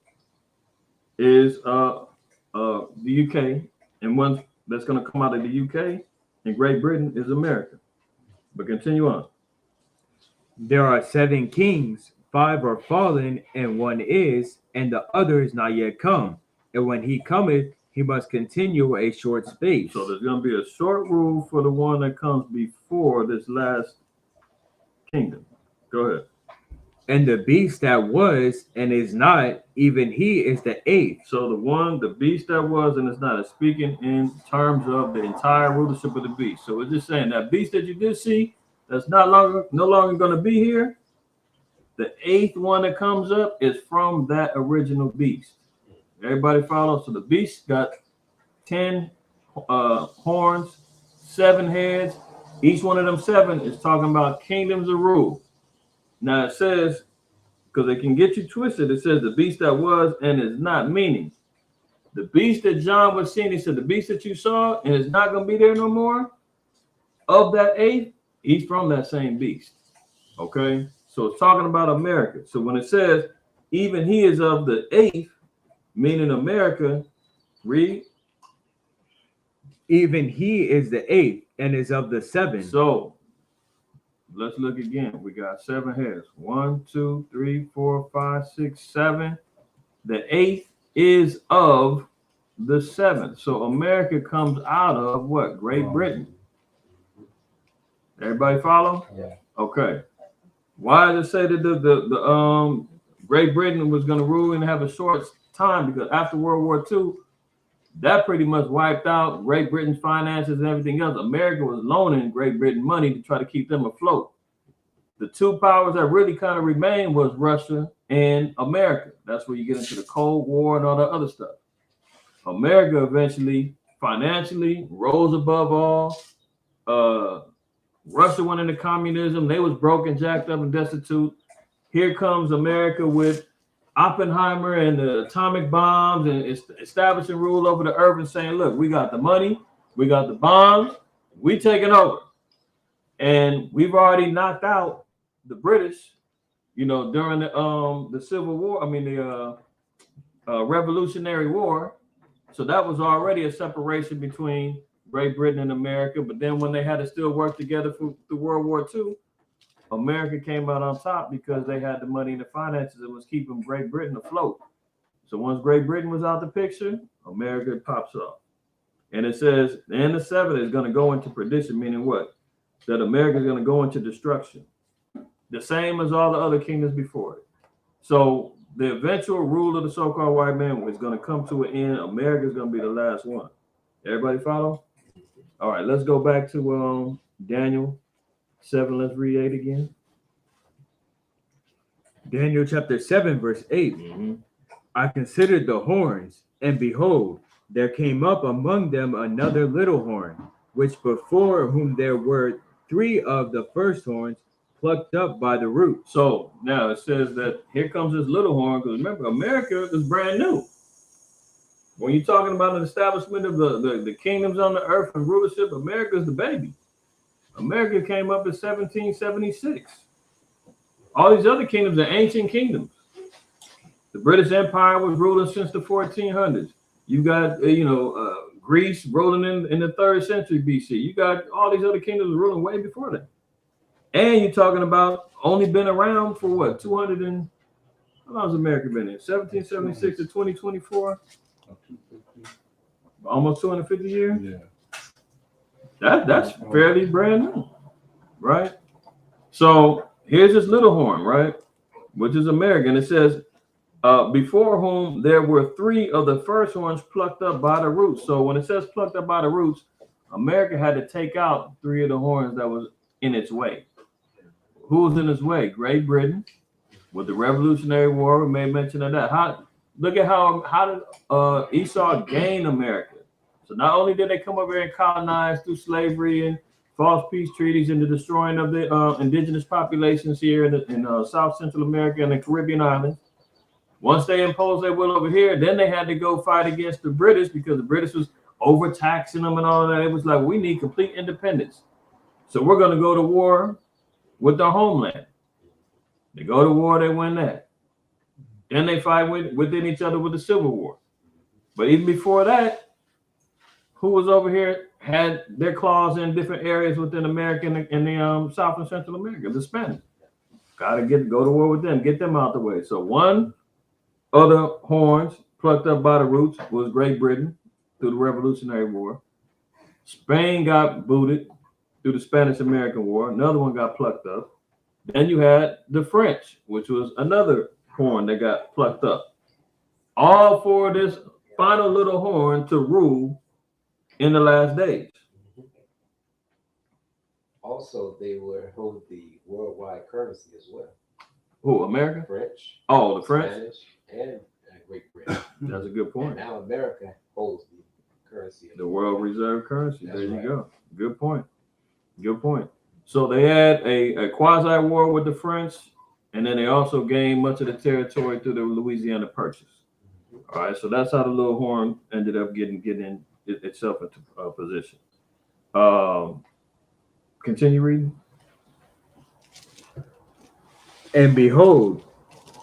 is the UK, and 1 that's going to come out of the UK and Great Britain is America. But continue on. There are 7 kings, 5 are fallen, and 1 is, and the other is not yet come. And when he cometh, he must continue a short space. So there's going to be a short rule for the one that comes before this last kingdom. Go ahead. And the beast that was and is not, even he is the 8th. So the beast that was and is not, is speaking in terms of the entire rulership of the beast. So it's just saying that beast that you did see, that's no longer going to be here. The 8th one that comes up is from that original beast. Everybody follow? So the beast got 10 horns, 7 heads. Each one of them 7 is talking about kingdoms of rule. Now it says, because they can get you twisted, it says the beast that was and is not, meaning the beast that John was seeing, he said the beast that you saw and is not going to be there no more, of that 8th, he's from that same beast. Okay? So it's talking about America. So when it says even he is of the 8th, meaning America, read. Even he is the 8th and is of the 7th. So let's look again. We got 7 heads. 1, 2, 3, 4, 5, 6, 7. The 8th is of the 7th. So America comes out of what? Great Britain. Everybody follow? Yeah. Okay. Why does it say that the Great Britain was going to rule and have a short time? Because after World War II, that pretty much wiped out Great Britain's finances and everything else. America was loaning Great Britain money to try to keep them afloat. The 2 powers that really kind of remained was Russia and America. That's where you get into the Cold War and all that other stuff. America eventually, financially, rose above all. Russia went into communism. They was broken, jacked up, and destitute. Here comes America with Oppenheimer and the atomic bombs and establishing rule over the earth and saying, look, we got the money, We got the bombs. We taking over, and we've already knocked out the British. You know, during the Civil War. I mean the Revolutionary War. So that was already a separation between Great Britain and America. But then when they had to still work together through World War II, America came out on top because they had the money and the finances that was keeping Great Britain afloat. So once Great Britain was out the picture, America pops off. And it says, and the seventh is going to go into perdition, meaning what? That America is going to go into destruction. The same as all the other kingdoms before it. So the eventual rule of the so-called white man is going to come to an end. America is going to be the last one. Everybody follow? All right, let's go back to Daniel 7. Let's read 8 again. Daniel chapter 7, verse 8. Mm-hmm. I considered the horns, and behold, there came up among them another little horn, which before whom there were 3 of the first horns plucked up by the root. So now it says that here comes this little horn, because remember, America is brand new. When you're talking about an establishment of the kingdoms on the earth and rulership, America is the baby. America came up in 1776. All these other kingdoms are ancient kingdoms. The British Empire was ruling since the 1400s. You got, Greece ruling in the 3rd century BC. You got all these other kingdoms ruling way before that. And you're talking about only been around for what, 200 and, how long has America been in? 1776 to 2024? Almost 250 years? Yeah. That's fairly brand new, right? So here's this little horn, right? Which is American. It says, before whom there were 3 of the first horns plucked up by the roots. So when it says plucked up by the roots, America had to take out 3 of the horns that was in its way. Who was in its way? Great Britain with the Revolutionary War. We made mention of that. Look at how did Esau gain America? So not only did they come over here and colonize through slavery and false peace treaties and the destroying of the indigenous populations here in South Central America and the Caribbean islands. Once they imposed their will over here, then they had to go fight against the British because the British was overtaxing them and all of that. It was like, we need complete independence. So we're going to go to war with their homeland. They go to war, they win that. Then they fight within each other with the Civil War. But even before that, who was over here had their claws in different areas within America and the South and Central America, the Spanish. Got to go to war with them, get them out the way. So one of the horns plucked up by the roots was Great Britain through the Revolutionary War. Spain got booted through the Spanish-American War. Another one got plucked up. Then you had the French, which was another horn that got plucked up. All for this final little horn to rule in the last days. Also, they will hold the worldwide currency as well. Who, America? French. Oh, the French? Spanish, and Great Britain. That's a good And point. now America holds the currency. The world reserve currency. That's There you right. go. Good point. Good point. So they had a quasi war with the French, and then they also gained much of the territory through the Louisiana Purchase. All right, so that's how the little horn ended up getting itself into position. Continue reading. And behold,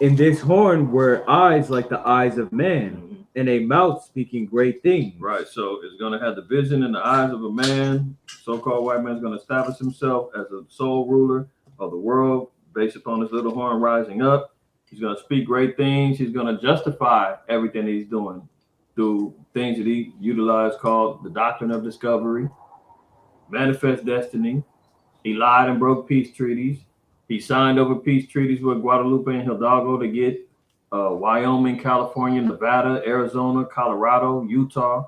in this horn were eyes like the eyes of man, and a mouth speaking great things. Right, so it's going to have the vision in the eyes of a man. So-called white man is going to establish himself as a sole ruler of the world based upon this little horn rising up. He's going to speak great things. He's going to justify everything that he's doing through things that he utilized called the doctrine of discovery, manifest destiny. He lied and broke peace treaties. He signed over peace treaties with Guadalupe and Hidalgo to get Wyoming, California, Nevada, Arizona, Colorado, Utah.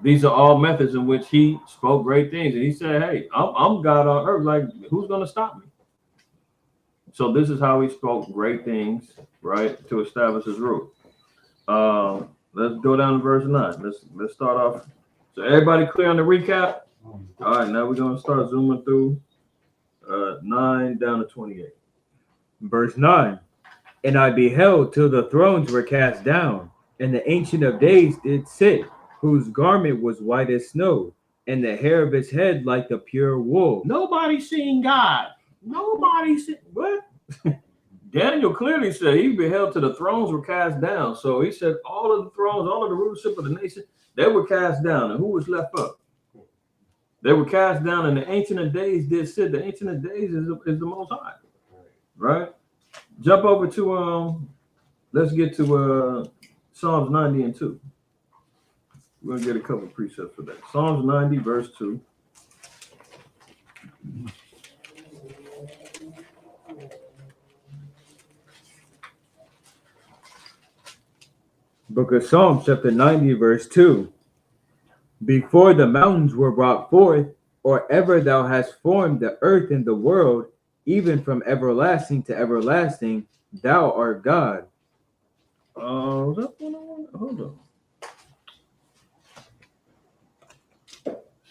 These are all methods in which he spoke great things. And he said, hey, I'm God on earth. Like, who's going to stop me? So this is how he spoke great things, right, to establish his rule. Let's go down to verse 9. Let's start off. So everybody clear on the recap? All right, now we're going to start zooming through 9 down to 28. Verse 9. And I beheld till the thrones were cast down, and the Ancient of Days did sit, whose garment was white as snow, and the hair of his head like the pure wool. Nobody seen God. Nobody seen what? Daniel clearly said he beheld till the thrones were cast down. So he said all of the thrones, all of the rulership of the nation, they were cast down. And who was left up? They were cast down, and the Ancient of Days did sit. The Ancient of Days is the Most High, right? Jump over to let's get to Psalms 90 and 2. We're gonna get a couple precepts for that. Psalms 90 verse 2. Book of Psalms, chapter 90, verse 2. Before the mountains were brought forth, or ever thou hast formed the earth and the world, even from everlasting to everlasting, thou art God. Hold on.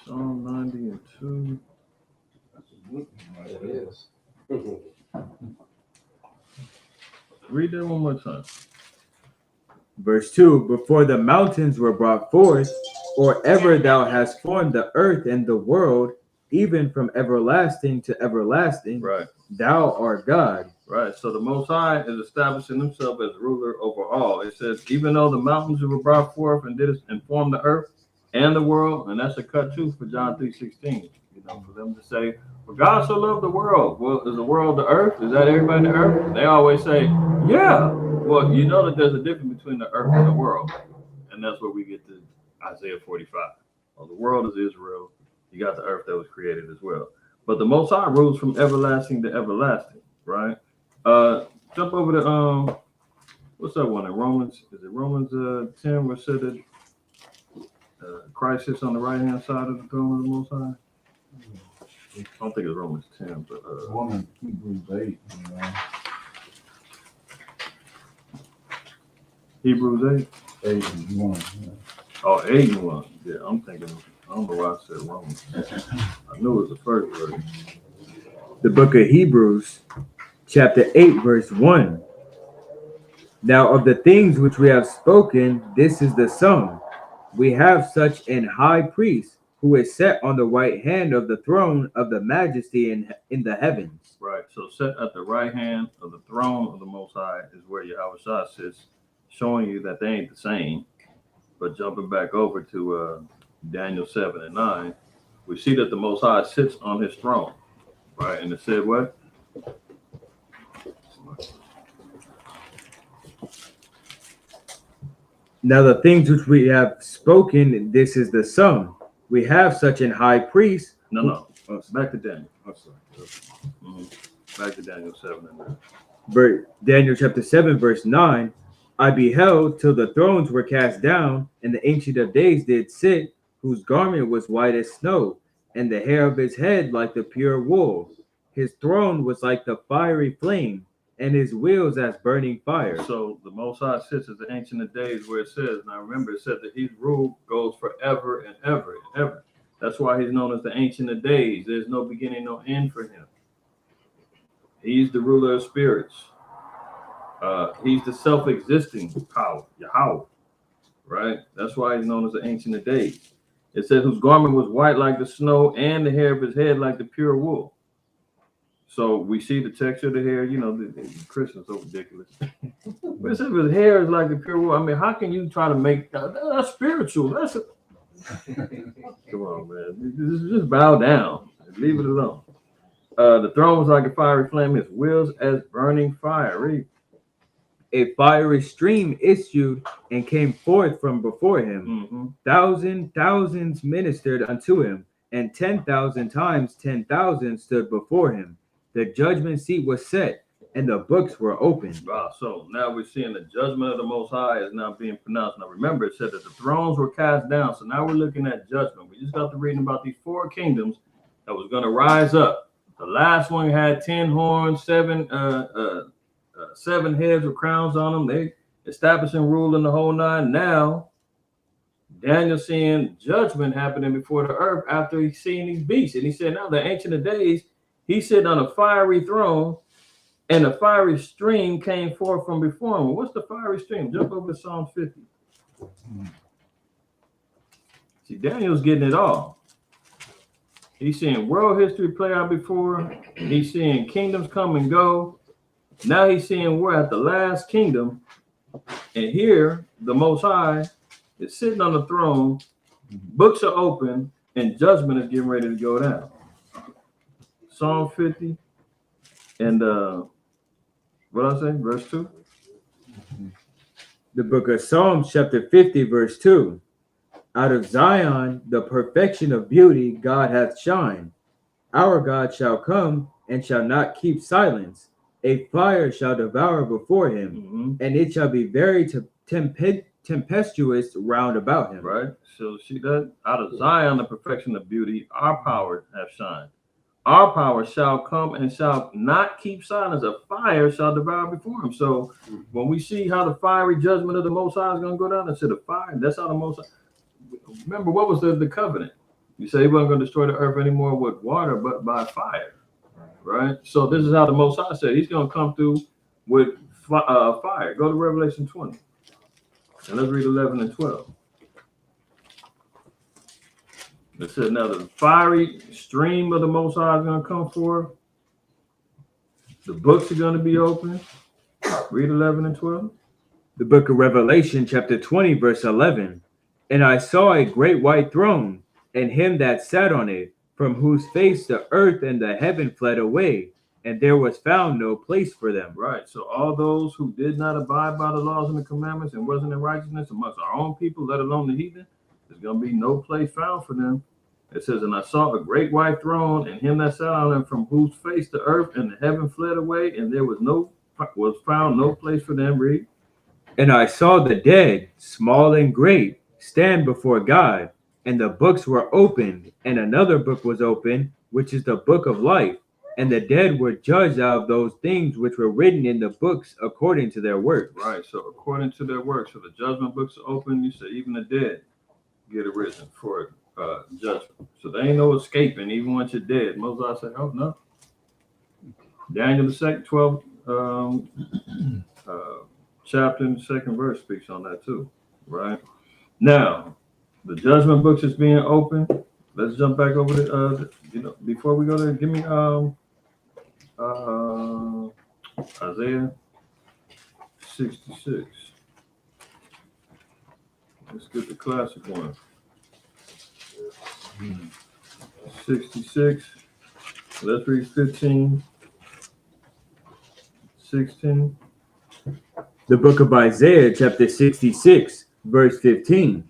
Psalm 90 and 2. It is. Read that one more time. Verse 2. Before the mountains were brought forth, or ever thou hast formed the earth and the world, even from everlasting to everlasting, Right. thou art God. Right. So the Most High is establishing himself as ruler over all. It says, even though the mountains were brought forth and formed the earth and the world, and that's a cut too for John 3:16. You know, for them to say, for God so loved the world. Well, is the world the earth? Is that everybody in the earth? They always say, yeah. Well, you know that there's a difference between the earth and the world. And that's where we get to Isaiah 45. Well, the world is Israel. You got the earth that was created as well. But the Most High rules from everlasting to everlasting, right? Jump over to what's that one in Romans? Is it Romans 10 where it said that Christ sits on the right hand side of the throne of the Most High? I don't think it's Romans 10, but Woman, Hebrews 8. Hebrews 8. 8 and 1. Yeah. Oh, 8 and 1. Yeah, I'm thinking. I don't know why I said Romans. I knew it was the first verse. The book of Hebrews, chapter 8, verse 1. Now of the things which we have spoken, this is the sum. We have such an high priest who is set on the right hand of the throne of the majesty in the heavens. Right. So set at the right hand of the throne of the Most High is where Yahweh sits, showing you that they ain't the same. But jumping back over to Daniel 7 and 9, we see that the Most High sits on his throne. Right. And it said what? Now the things which we have spoken, this is the sum. We have such an high priest. No. Back to Daniel. I'm sorry. Back to Daniel 7 and 9. Daniel chapter 7, verse 9. I beheld till the thrones were cast down, and the Ancient of Days did sit, whose garment was white as snow, and the hair of his head like the pure wool. His throne was like the fiery flame, and his wheels as burning fire. So the Most High sits as the Ancient of Days, where it says, now remember, it said that his rule goes forever and ever and ever. That's why he's known as the Ancient of Days. There's no beginning, no end for him. He's the ruler of spirits. He's the self-existing power, Yahweh, right? That's why he's known as the Ancient of Days. It said, whose garment was white like the snow, and the hair of his head like the pure wool. So we see the texture of the hair. You know, the Christians so ridiculous. But it said his hair is like the pure wool. I mean, how can you try to make that's spiritual? That's come on, man. Just bow down and leave it alone. The throne was like a fiery flame, his wheels as burning fire. Read. A fiery stream issued and came forth from before him. Thousands ministered unto him, and 10,000 times 10,000 stood before him. The judgment seat was set, and the books were opened. Wow. So now we're seeing the judgment of the Most High is now being pronounced. Now remember, it said that the thrones were cast down. So now we're looking at judgment. We just got to reading about these 4 kingdoms that was going to rise up. The last one had 10 horns, 7 heads with crowns on them. They establishing rule in the whole 9. Now Daniel seeing judgment happening before the earth after he's seen these beasts. And he said, now the Ancient of Days, he's sitting on a fiery throne, and a fiery stream came forth from before him. What's the fiery stream? Jump over to Psalm 50. See, Daniel's getting it all. He's seeing world history play out before. He's seeing kingdoms come and go. Now he's seeing we're at the last kingdom. And here, the Most High is sitting on the throne. Books are open, and judgment is getting ready to go down. Psalm 50 and what I say, verse 2. The book of Psalms, chapter 50, verse 2. Out of Zion, the perfection of beauty, God hath shined. Our God shall come and shall not keep silence. A fire shall devour before him, and it shall be very tempestuous round about him. Right? So see that? Out of Zion, the perfection of beauty, our power hath shined. Our power shall come and shall not keep silence. A fire shall devour before him. So when we see how the fiery judgment of the Most High is going to go down, instead of fire, that's how the Most High. Remember, what was the covenant? You say he wasn't going to destroy the earth anymore with water, but by fire. Right? So this is how the Most High said he's going to come through with fire. Go to Revelation 20. And let's read 11 and 12. It said, now the fiery stream of the Most High is going to come forth. The books are going to be open. Read 11 and 12. The book of Revelation, chapter 20, verse 11. And I saw a great white throne, and him that sat on it, from whose face the earth and the heaven fled away, and there was found no place for them. Right. So all those who did not abide by the laws and the commandments and wasn't in righteousness amongst our own people, let alone the heathen, there's going to be no place found for them. It says, and I saw a great white throne, and him that sat on it, from whose face the earth and the heaven fled away, and there was found no place for them. Read. And I saw the dead, small and great, stand before God, and the books were opened, and another book was opened, which is the book of life. And the dead were judged out of those things which were written in the books according to their works. Right. So according to their works, so the judgment books are open. You say even the dead get arisen for judgment. So there ain't no escaping, even once you're dead. Moses said, oh no. Daniel the 12th chapter and the 2nd verse speaks on that too. Right. Now, the judgment books is being open. Let's jump back over to before we go there, give me Isaiah 66. Let's get the classic one. 66. Let's read 15, 16. The book of Isaiah, chapter 66, verse 15.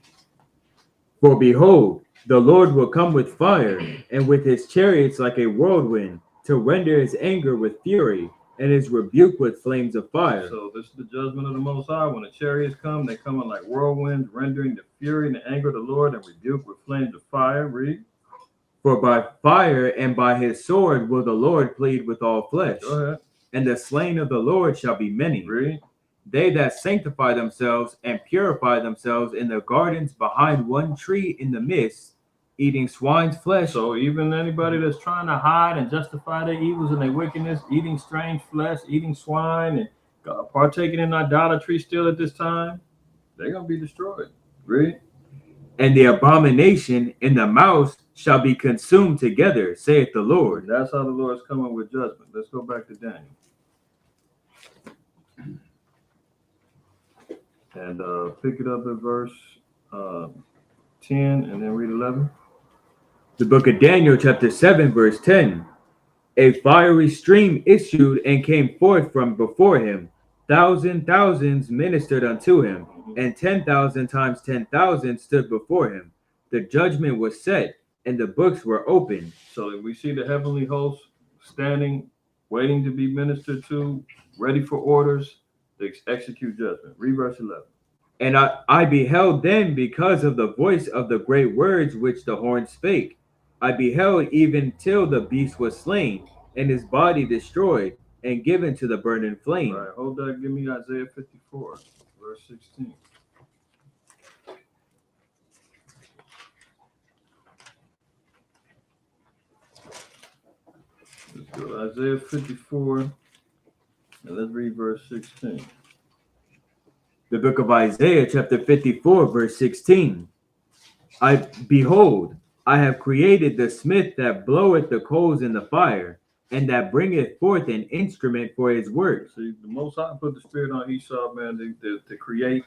For behold, the Lord will come with fire, and with his chariots like a whirlwind, to render his anger with fury, and his rebuke with flames of fire. So this is the judgment of the Most High. When the chariots come, they come in like whirlwinds, rendering the fury and the anger of the Lord, and rebuke with flames of fire. Read. For by fire and by his sword will the Lord plead with all flesh. Go ahead. And the slain of the Lord shall be many. Read. They that sanctify themselves and purify themselves in the gardens behind one tree in the midst, eating swine's flesh. So even anybody that's trying to hide and justify their evils and their wickedness, eating strange flesh, eating swine, and partaking in idolatry still at this time, they're going to be destroyed. Read. And the abomination and the mouse shall be consumed together, saith the Lord. That's how the Lord's coming with judgment. Let's go back to Daniel. And pick it up at verse 10 and then read 11. The book of Daniel, chapter 7, verse 10. A fiery stream issued and came forth from before him. Thousands ministered unto him, and 10,000 times 10,000 stood before him. The judgment was set, and the books were opened. So we see the heavenly host standing, waiting to be ministered to, ready for orders to execute judgment. Read verse 11. And I beheld then, because of the voice of the great words which the horn spake. I beheld even till the beast was slain, and his body destroyed, and given to the burning flame. All right, hold that. Give me Isaiah 54, verse 16. Let's go to Isaiah 54, and let's read verse 16. The book of Isaiah, chapter 54, verse 16. Behold, I have created the smith that bloweth the coals in the fire, and that bringeth forth an instrument for his work. See, the Most High put the spirit on Esau, man, to create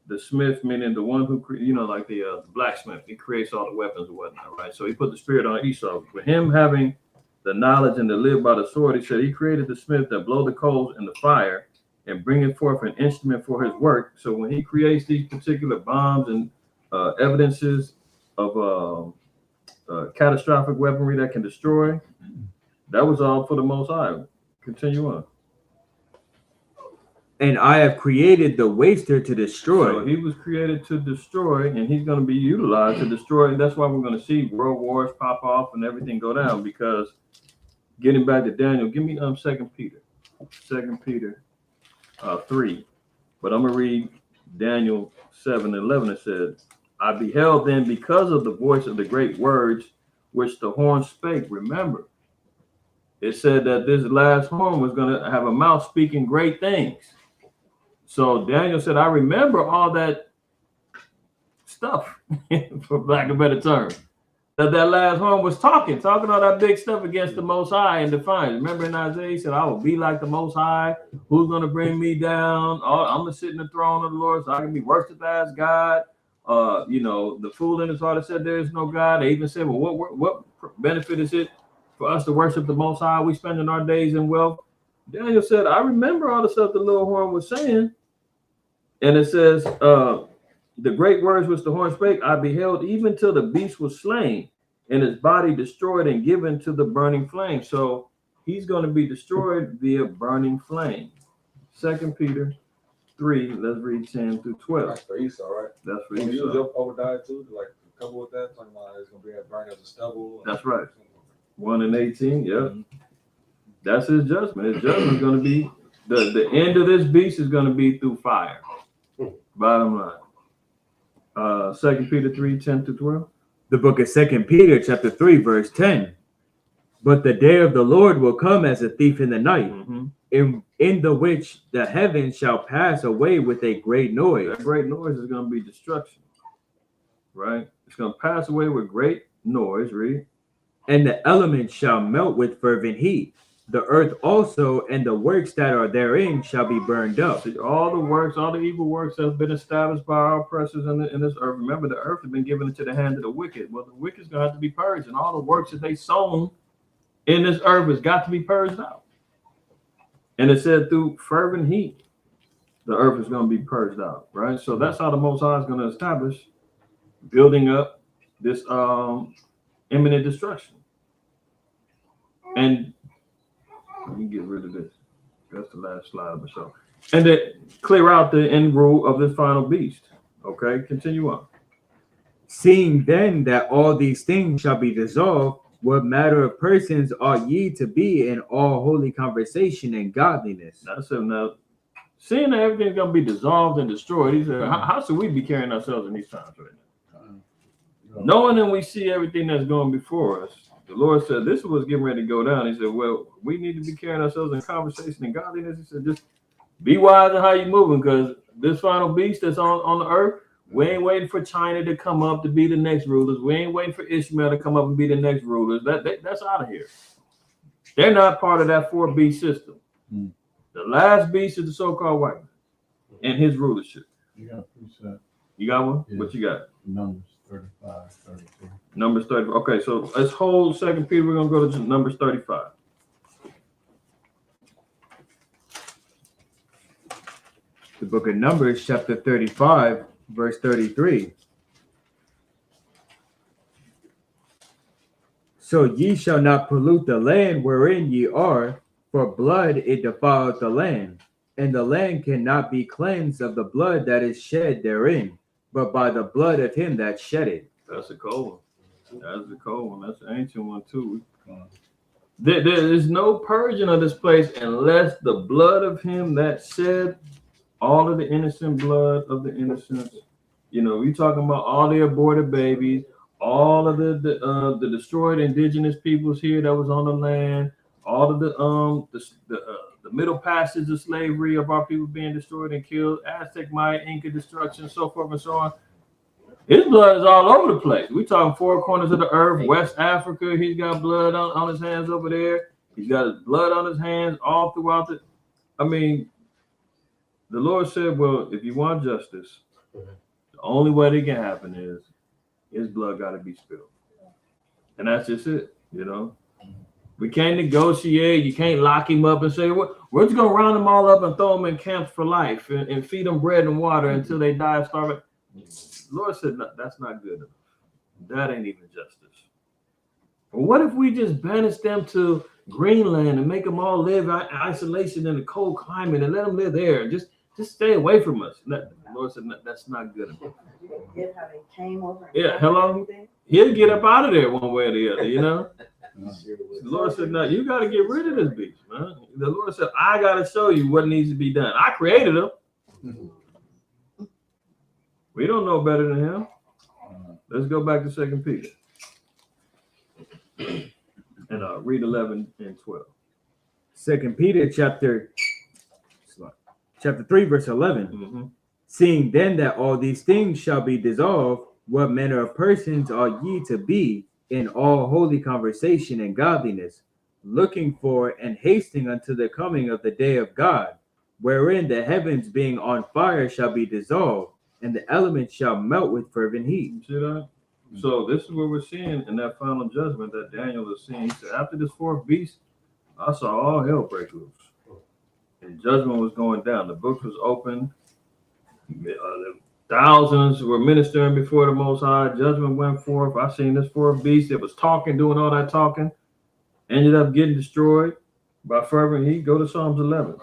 the smith, meaning the one who, like the blacksmith. He creates all the weapons and whatnot, right? So he put the spirit on Esau. For him having the knowledge and to live by the sword, he said he created the smith that blow the coals in the fire and bringeth forth an instrument for his work. So when he creates these particular bombs and evidences of catastrophic weaponry that can destroy, that was all for the Most High. Continue on. And I have created the waster to destroy. So he was created to destroy, and he's going to be utilized to destroy. And that's why we're going to see world wars pop off and everything go down. Because getting back to Daniel, give me 2 Peter 3. But I'm going to read Daniel 7:11. It says, I beheld then because of the voice of the great words which the horn spake. Remember, it said that this last horn was going to have a mouth speaking great things. So Daniel said, I remember all that stuff, for lack of a better term, that last horn was talking all that big stuff against the Most High and defiance. Remember in Isaiah, he said, I will be like the Most High. Who's going to bring me down? I'm going to sit in the throne of the Lord, so I can be worshipped as God. The fool in his heart said there is no God. They even said, well, what benefit is it for us to worship the Most High? We spending our days in wealth. Daniel said, I remember all the stuff the little horn was saying. And it says, the great words which the horn spake, I beheld even till the beast was slain and his body destroyed and given to the burning flame. So he's going to be destroyed via burning flame. 2 Peter 3, let's read 10 through 12. That's for Esau, right? That's for When you Esau. use Obadiah too, like a couple with that, talking about it's going to be burned as a stubble. That's right. 1 and 18, yeah. That's his judgment. His judgment is going to be, the end of this beast is going to be through fire. Bottom line. 2 Peter 3, 10 to 12. The book of 2 Peter chapter 3, verse 10. But the day of the Lord will come as a thief in the night, in the which the heavens shall pass away with a great noise. That great noise is going to be destruction, right? It's going to pass away with great noise, read. And the elements shall melt with fervent heat. The earth also and the works that are therein shall be burned up. See, all the works, all the evil works that have been established by our oppressors in this earth. Remember, the earth has been given into the hand of the wicked. Well, the wicked is going to have to be purged, and all the works that they sown in this earth has got to be purged out. And it said through fervent heat, the earth is going to be purged out, right? So that's how the Most High is going to establish building up this imminent destruction. And let me get rid of this. That's the last slide or so. And then clear out the end rule of this final beast. Okay, continue on. Seeing then that all these things shall be dissolved, what matter of persons ought ye to be in all holy conversation and godliness? That's it. Now, seeing that everything's going to be dissolved and destroyed, he said, how should we be carrying ourselves in these times right now? Knowing that we see everything that's going before us, the Lord said, this was getting ready to go down. He said, well, we need to be carrying ourselves in conversation and godliness. He said, just be wise in how you're moving, because this final beast that's on the earth, we ain't waiting for China to come up to be the next rulers. We ain't waiting for Ishmael to come up and be the next rulers. That's out of here. They're not part of that 4-beast system. The last beast is the so-called white man and his rulership. You got a preset. You got one? Yeah. What you got? Numbers 35, 32. Numbers 30. Okay, so let's hold 2 Peter. We're going to go to Numbers 35. The book of Numbers, chapter 35, verse 33. So ye shall not pollute the land wherein ye are, for blood it defileth the land, and the land cannot be cleansed of the blood that is shed therein, but by the blood of him that shed it. That's a cold one. That's the cold one. That's the ancient one too. There is no purging of this place unless the blood of him that shed all of the innocent blood of the innocents. You know, we talking about all the aborted babies, all of the destroyed indigenous peoples here that was on the land, all of the middle passage of slavery of our people being destroyed and killed, Aztec, Maya, Inca destruction, so forth and so on. His blood is all over the place. We talking four corners of the earth, West Africa. He's got blood on his hands over there. He's got blood on his hands all throughout it. I mean, the Lord said, well, if you want justice, the only way that can happen is his blood got to be spilled. And that's just it, you know. We can't negotiate. You can't lock him up and say, well, we're just going to round them all up and throw them in camps for life and feed them bread and water until they die of starving. The Lord said, no, that's not good enough. That ain't even justice. But what if we just banish them to Greenland and make them all live in isolation in a cold climate and let them live there and just stay away from us? The Lord said, no, that's not good enough. Get how they came over. Yeah, hello? He'll get up out of there one way or the other, you know? The Lord said, no, you got to get rid of this beast, man. The Lord said, I got to show you what needs to be done. I created him. We don't know better than him. Let's go back to 2 Peter and read 11 and 12. 2 Peter chapter 3, verse 11. Mm-hmm. Seeing then that all these things shall be dissolved, what manner of persons are ye to be in all holy conversation and godliness, looking for and hasting unto the coming of the day of God, wherein the heavens being on fire shall be dissolved, and the elements shall melt with fervent heat. You see that? So this is what we're seeing in that final judgment that Daniel is seeing. He said, after this fourth beast, I saw all hell break loose. And judgment was going down. The book was open. Thousands were ministering before the Most High. Judgment went forth. I seen this fourth beast. It was talking, doing all that talking. Ended up getting destroyed by fervent heat. Go to Psalms 11.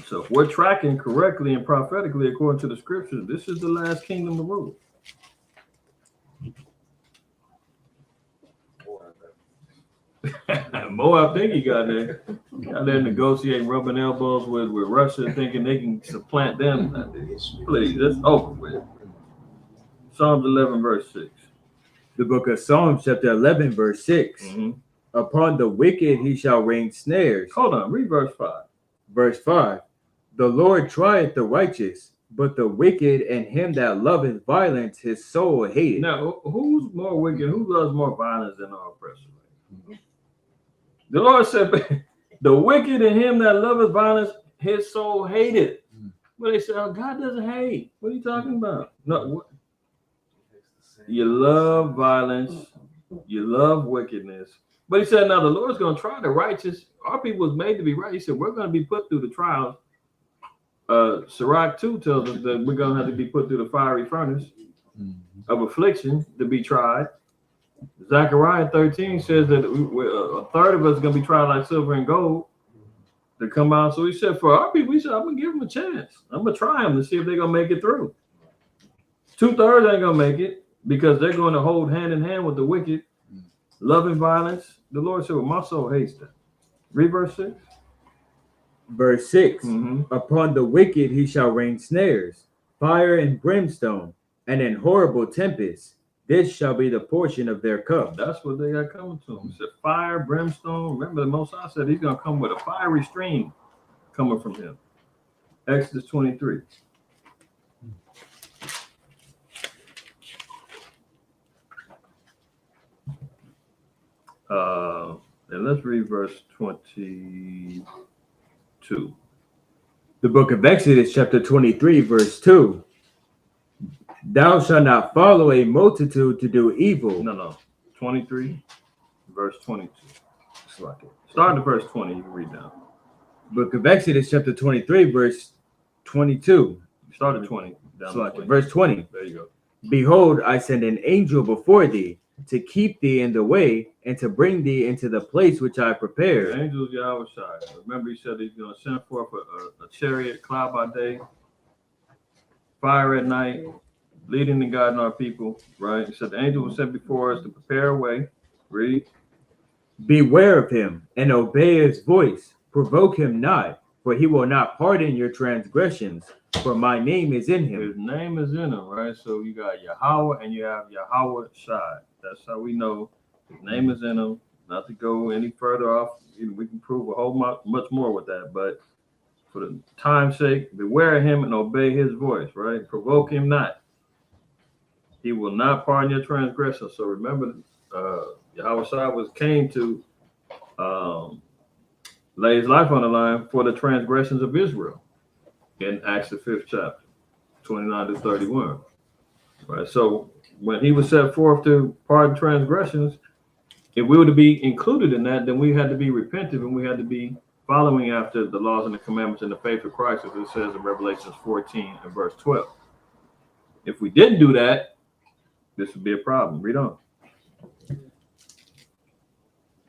So if we're tracking correctly and prophetically according to the scriptures, this is the last kingdom to rule. Moab think he got there. Got there negotiating, rubbing elbows with Russia, thinking they can supplant them. Please, that's over with. Psalms 11, verse 6. The book of Psalms, chapter 11, verse 6. Mm-hmm. Upon the wicked he shall rain snares. Hold on, read verse 5. Verse 5. The Lord trieth the righteous, but the wicked and him that loveth violence his soul hateth. Now, who's more wicked? Who loves more violence than our oppressor? The Lord said, the wicked and him that loveth violence, his soul hated. But they said, oh, God doesn't hate. What are you talking about? No, what? You love violence. You love wickedness. But he said, now the Lord's going to try the righteous. Our people was made to be right. He said, we're going to be put through the trials. Sirach 2 tells us that we're going to have to be put through the fiery furnace of affliction to be tried. Zechariah 13 says that a third of us is going to be tried like silver and gold to come out. So he said, for our people, he said, I'm going to give them a chance. I'm going to try them to see if they're going to make it through. 2/3 ain't going to make it because they're going to hold hand in hand with the wicked, loving violence. The Lord said, well, my soul hates that. Read verse 6. Verse 6. Mm-hmm. Upon the wicked he shall rain snares, fire and brimstone, and an horrible tempest. This shall be the portion of their cup. That's what they got coming to them. He said, fire, brimstone. Remember, the Most High said he's going to come with a fiery stream coming from him. Exodus 23. And let's read verse 22. The book of Exodus, chapter 23, verse 2. Thou shalt not follow a multitude to do evil. No. 23, verse 22. Start at verse 20. You can read down. Book of Exodus, chapter 23, verse 22. Start at 20. Down to 20. Verse 20. There you go. Behold, I send an angel before thee to keep thee in the way and to bring thee into the place which I prepared. The angels Yahweh Shai. Remember, he said he's going to send forth a chariot, cloud by day, fire at night, leading and guiding our people. Right? He said the angel was sent before us to prepare a way. Read. Beware of him and obey his voice. Provoke him not, for he will not pardon your transgressions. For my name is in him. His name is in him, right? So you got Yahweh and you have Yahweh Shai. That's how we know his name is in him. Not to go any further off, we can prove a whole much more with that. But for the time's sake, beware of him and obey his voice, right? Provoke him not. He will not pardon your transgression. So remember, Yahweh came to lay his life on the line for the transgressions of Israel in Acts the 5th chapter, 29 to 31. Right. So when he was set forth to pardon transgressions, if we were to be included in that, then we had to be repentant and we had to be following after the laws and the commandments and the faith of Christ, as it says in Revelation 14 and verse 12. If we didn't do that, this would be a problem. Read on.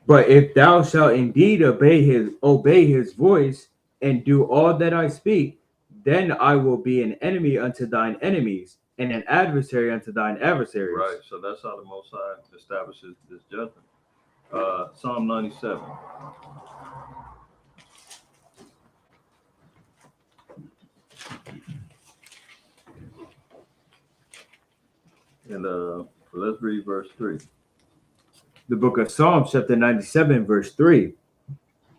But if thou shalt indeed obey his voice and do all that I speak, then I will be an enemy unto thine enemies and an adversary unto thine adversaries. Right. So that's how the Most High establishes this judgment. Psalm 97. And let's read verse 3. The book of Psalms, chapter 97, verse 3.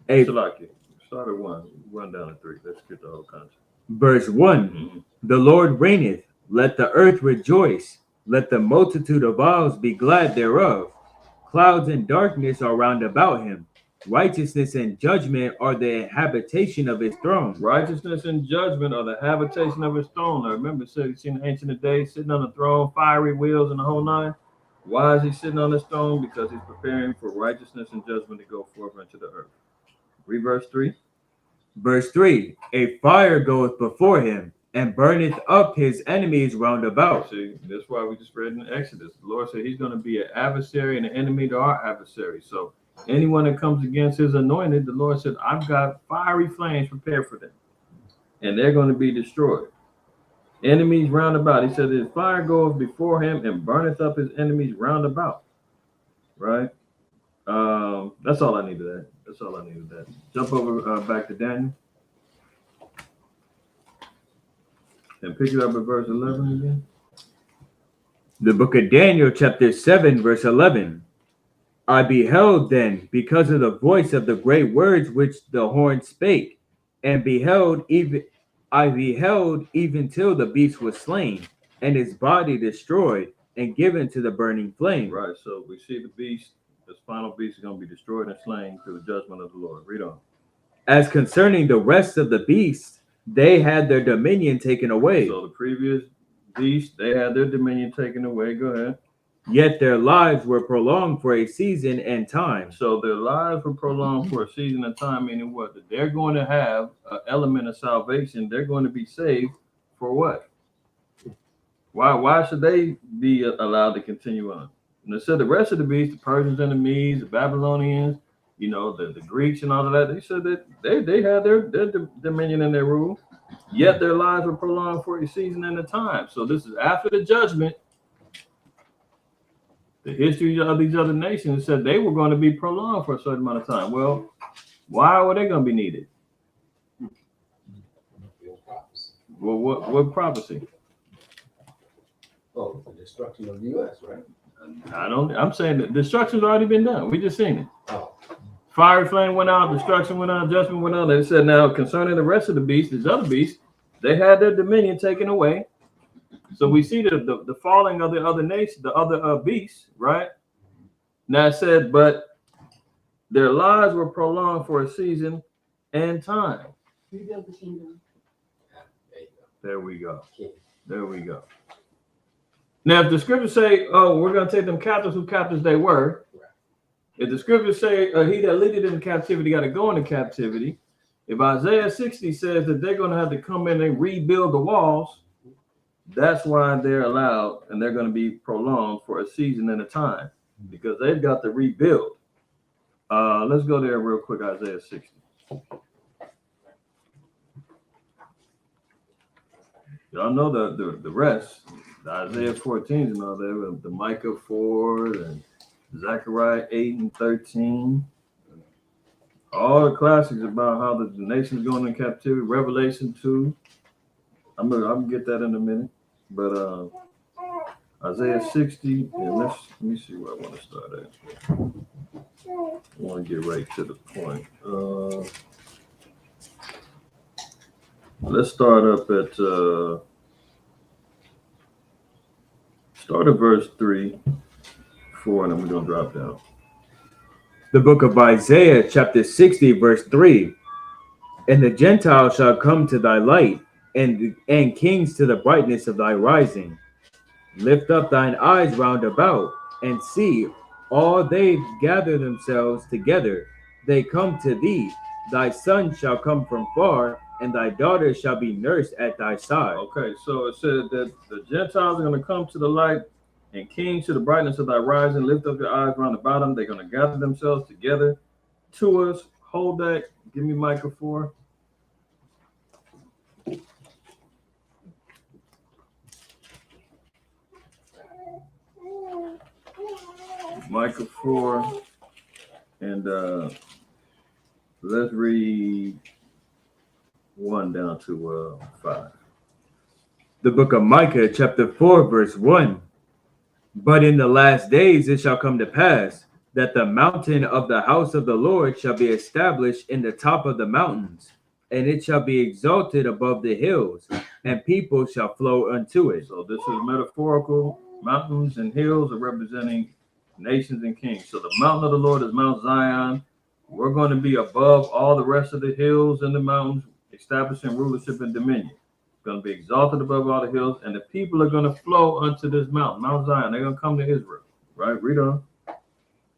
Shalaki. Start at 1. Run down to 3. Let's get the whole concept. Verse 1. The Lord reigneth. Let the earth rejoice. Let the multitude of isles be glad thereof. Clouds and darkness are round about him. Righteousness and judgment are the habitation of his throne. Righteousness and judgment are the habitation of his throne. Now remember, it said he's seen the Ancient of Days sitting on the throne, fiery wheels and the whole nine. Why is he sitting on his throne? Because he's preparing for righteousness and judgment to go forth into the earth. Read verse 3. Verse 3. A fire goeth before him, and burneth up his enemies round about. See, that's why we just read in Exodus. The Lord said he's going to be an adversary and an enemy to our adversary. So anyone that comes against his anointed, the Lord said, I've got fiery flames prepared for them, and they're going to be destroyed. Enemies round about. He said, his fire goeth before him and burneth up his enemies round about. Right? That's all I needed that. That's all I needed that. Jump over back to Daniel. And pick it up at verse 11 again. The book of Daniel, chapter 7, verse 11. I beheld then, because of the voice of the great words which the horn spake, and I beheld even till the beast was slain, and his body destroyed, and given to the burning flame. Right, so we see the beast, this final beast is going to be destroyed and slain through the judgment of the Lord. Read on. As concerning the rest of the beasts, they had their dominion taken away. So the previous beast, they had their dominion taken away. Go ahead. Yet their lives were prolonged for a season and time. So their lives were prolonged for a season and time, meaning what? That they're going to have an element of salvation. They're going to be saved for what? Why should they be allowed to continue on? And it said the rest of the beasts, the Persians and the Medes, the Babylonians, the Greeks and all of that, they said that they had their dominion and their rule, yet their lives were prolonged for a season and a time. So this is after the judgment. The history of these other nations said they were going to be prolonged for a certain amount of time. Well, why were they going to be needed? Well, what prophecy? Oh, the destruction of the U.S., right? I'm saying that destruction's already been done. We just seen it. Oh. Fiery flame went out, destruction went out, judgment went out. They said now concerning the rest of the beasts, these other beasts, they had their dominion taken away. So we see the falling of the other nations, the other beasts, right? Now it said, but their lives were prolonged for a season and time. Rebuild the kingdom. There we go. There we go. Now, if the scriptures say, oh, we're going to take them captives who captives they were, if the scriptures say he that leadeth in captivity got to go into captivity, if Isaiah 60 says that they're going to have to come in and rebuild the walls, that's why they're allowed and they're going to be prolonged for a season and a time because they've got to rebuild. Let's go there real quick, Isaiah 60. Y'all know the rest, the Isaiah 14 and all that, the Micah 4 and Zechariah 8 and 13. All the classics about how the nation's going in captivity. Revelation 2. I'm gonna get that in a minute. But Isaiah 60, and let me see where I want to start at. I want to get right to the point. Let's start up at verse 3, 4, and then we're gonna drop down. The book of Isaiah, chapter 60, verse 3. And the Gentiles shall come to thy light, and kings to the brightness of thy rising. Lift up thine eyes round about, and see, all they gather themselves together. They come to thee. Thy son shall come from far, and thy daughter shall be nursed at thy side. Okay, so it said that the Gentiles are going to come to the light, and kings to the brightness of thy rising. Lift up your eyes round about them. They're going to gather themselves together to us. Hold that. Give me Micah 4. Micah 4, and let's read 1 down to 5. The book of Micah, chapter 4, verse 1. But in the last days it shall come to pass that the mountain of the house of the Lord shall be established in the top of the mountains, and it shall be exalted above the hills, and people shall flow unto it. So this is metaphorical. Mountains and hills are representing nations and kings. So the mountain of the Lord is Mount Zion. We're going to be above all the rest of the hills and the mountains, establishing rulership and dominion. Going to be exalted above all the hills, and the people are going to flow unto this mountain, Mount Zion. They're going to come to Israel. Right? Read on.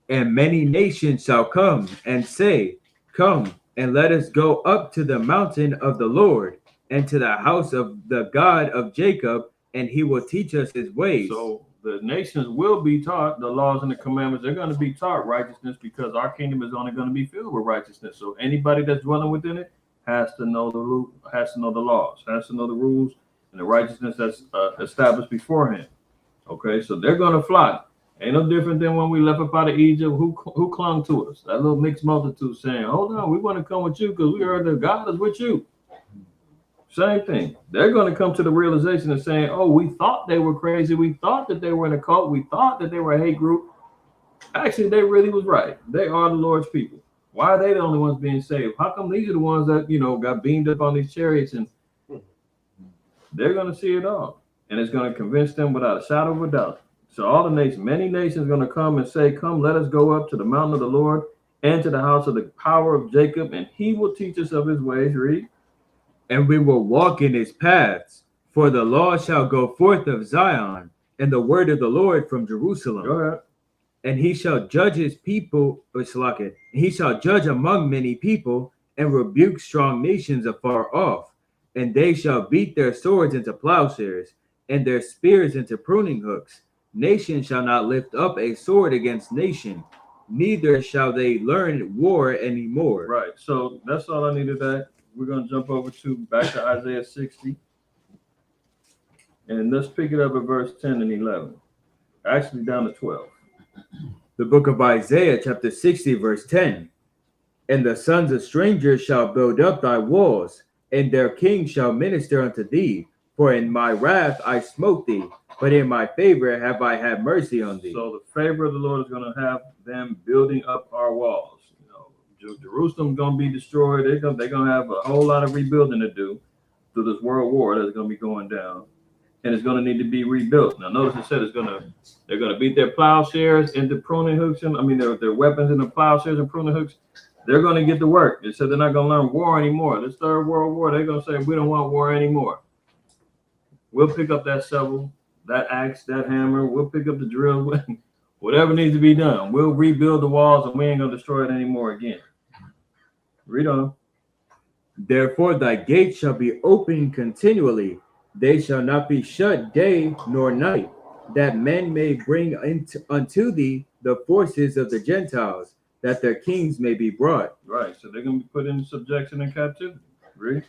And many nations shall come and say, Come, and let us go up to the mountain of the Lord, and to the house of the God of Jacob, and he will teach us his ways. So the nations will be taught the laws and the commandments. They're going to be taught righteousness, because our kingdom is only going to be filled with righteousness. So anybody that's dwelling within it has to know the laws, has to know the rules and the righteousness that's established beforehand. Okay, so they're going to fly. Ain't no different than when we left up out of Egypt. Who clung to us? That little mixed multitude saying, "Hold on, we want to come with you because we heard that God is with you." Same thing. They're going to come to the realization of saying, "Oh, we thought they were crazy. We thought that they were in a cult. We thought that they were a hate group. Actually, they really was right. They are the Lord's people. Why are they the only ones being saved? How come these are the ones that, got beamed up on these chariots?" And they're going to see it all. And it's going to convince them without a shadow of a doubt. So all the nations, many nations are going to come and say, "Come, let us go up to the mountain of the Lord and to the house of the power of Jacob, and he will teach us of his ways." Read. And we will walk in his paths, for the law shall go forth of Zion, and the word of the Lord from Jerusalem. Go ahead. And he shall judge his people, and he shall judge among many people, and rebuke strong nations afar off. And they shall beat their swords into plowshares, and their spears into pruning hooks. Nation shall not lift up a sword against nation, neither shall they learn war anymore. Right. So that's all I needed. That we're going to jump over back to Isaiah 60. And let's pick it up at verse 10 and 11. Actually, down to 12. The book of Isaiah, chapter 60, verse 10. And the sons of strangers shall build up thy walls, and their kings shall minister unto thee. For in my wrath I smote thee, but in my favor have I had mercy on thee. So the favor of the Lord is going to have them building up our walls. Jerusalem's going to be destroyed. They're going to have a whole lot of rebuilding to do through this world war that's going to be going down. And it's going to need to be rebuilt. Now, notice it said they're going to beat their plowshares into pruning hooks. Their weapons into plowshares and pruning hooks. They're going to get to work. They said they're not going to learn war anymore. This third world war, they're going to say, "We don't want war anymore. We'll pick up that shovel, that axe, that hammer. We'll pick up the drill, whatever needs to be done. We'll rebuild the walls, and we ain't going to destroy it anymore again." Read on. Therefore thy gates shall be open continually. They shall not be shut day nor night, that men may bring unto thee the forces of the Gentiles, that their kings may be brought. Right. So they're going to be put in subjection and captivity. Read.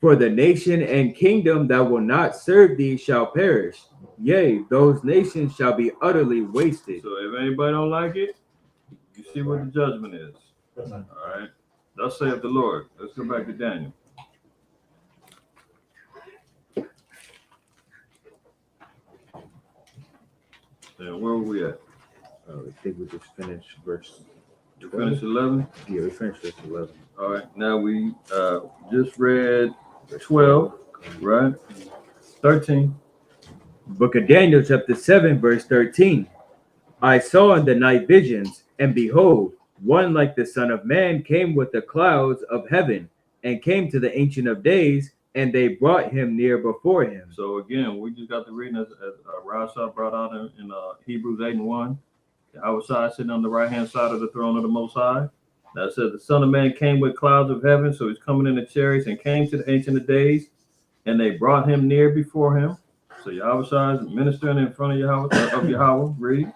For the nation and kingdom that will not serve thee shall perish. Yea, those nations shall be utterly wasted. So if anybody don't like it, you see what the judgment is. All right. Thus saith the Lord. Let's go back to Daniel. And where were we at? I think we just finished verse. We finished 11? Yeah, we finished verse 11. All right. Now we just read 12, right? 13. Book of Daniel, chapter 7, verse 13. I saw in the night visions, and behold, one like the Son of Man came with the clouds of heaven, and came to the Ancient of Days, and they brought him near before him. So again, we just got the reading as Rasha brought out in Hebrews 8 and 1. Outside sitting on the right hand side of the throne of the Most High. That says the Son of Man came with clouds of heaven, so he's coming in the chariots and came to the Ancient of Days, and they brought him near before him. So Yahweh is ministering in front of Yahweh. Read.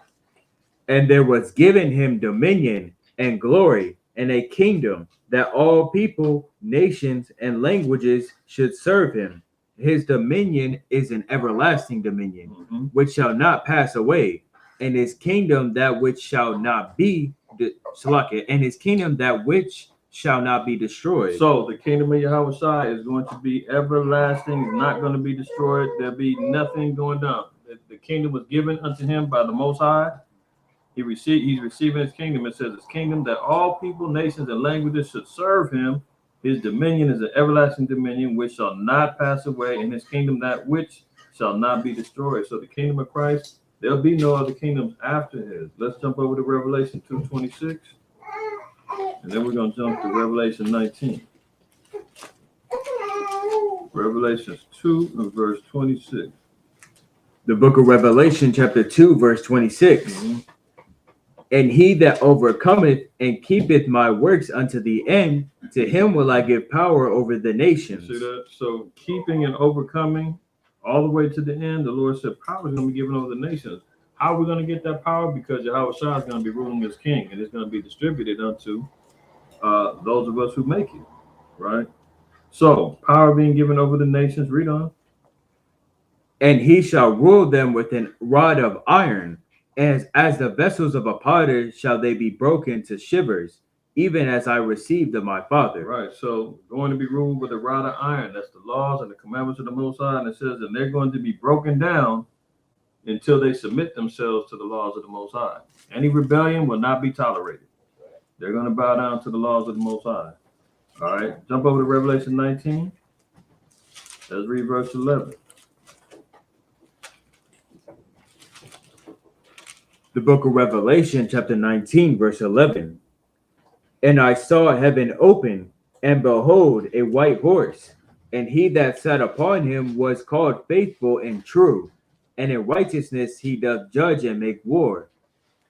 And there was given him dominion and glory and a kingdom, that all people, nations, and languages should serve him. His dominion is an everlasting dominion, which shall not pass away, and his kingdom that which shall not be and his kingdom that which shall not be destroyed. So the kingdom of Yahweh is going to be everlasting, it's not going to be destroyed. There'll be nothing going down. The kingdom was given unto him by the Most High. He's receiving his kingdom. It says his kingdom that all people, nations, and languages should serve him. His dominion is an everlasting dominion which shall not pass away, and his kingdom that which shall not be destroyed. So the kingdom of Christ, there'll be no other kingdoms after his. Let's jump over to Revelation 2:26. And then we're going to jump to Revelation 19. Revelation 2 and verse 26. The book of Revelation, chapter 2, verse 26. And he that overcometh and keepeth my works unto the end, to him will I give power over the nations. See that? So keeping and overcoming all the way to the end, the Lord said power is going to be given over the nations. How are we going to get that power? Because Yahweh Shah is going to be ruling as king, and it's going to be distributed unto those of us who make it, right? So power being given over the nations. Read on. And he shall rule them with a rod of iron, as the vessels of a potter shall they be broken to shivers, even as I received of my Father. Right. So going to be ruled with a rod of iron. That's the laws and the commandments of the Most High. And it says that they're going to be broken down until they submit themselves to the laws of the Most High. Any rebellion will not be tolerated. They're going to bow down to the laws of the Most High. All right. Jump over to Revelation 19. Let's read verse 11. The book of Revelation, chapter 19, verse 11. And I saw heaven open, and behold, a white horse, and he that sat upon him was called Faithful and True, and in righteousness he doth judge and make war.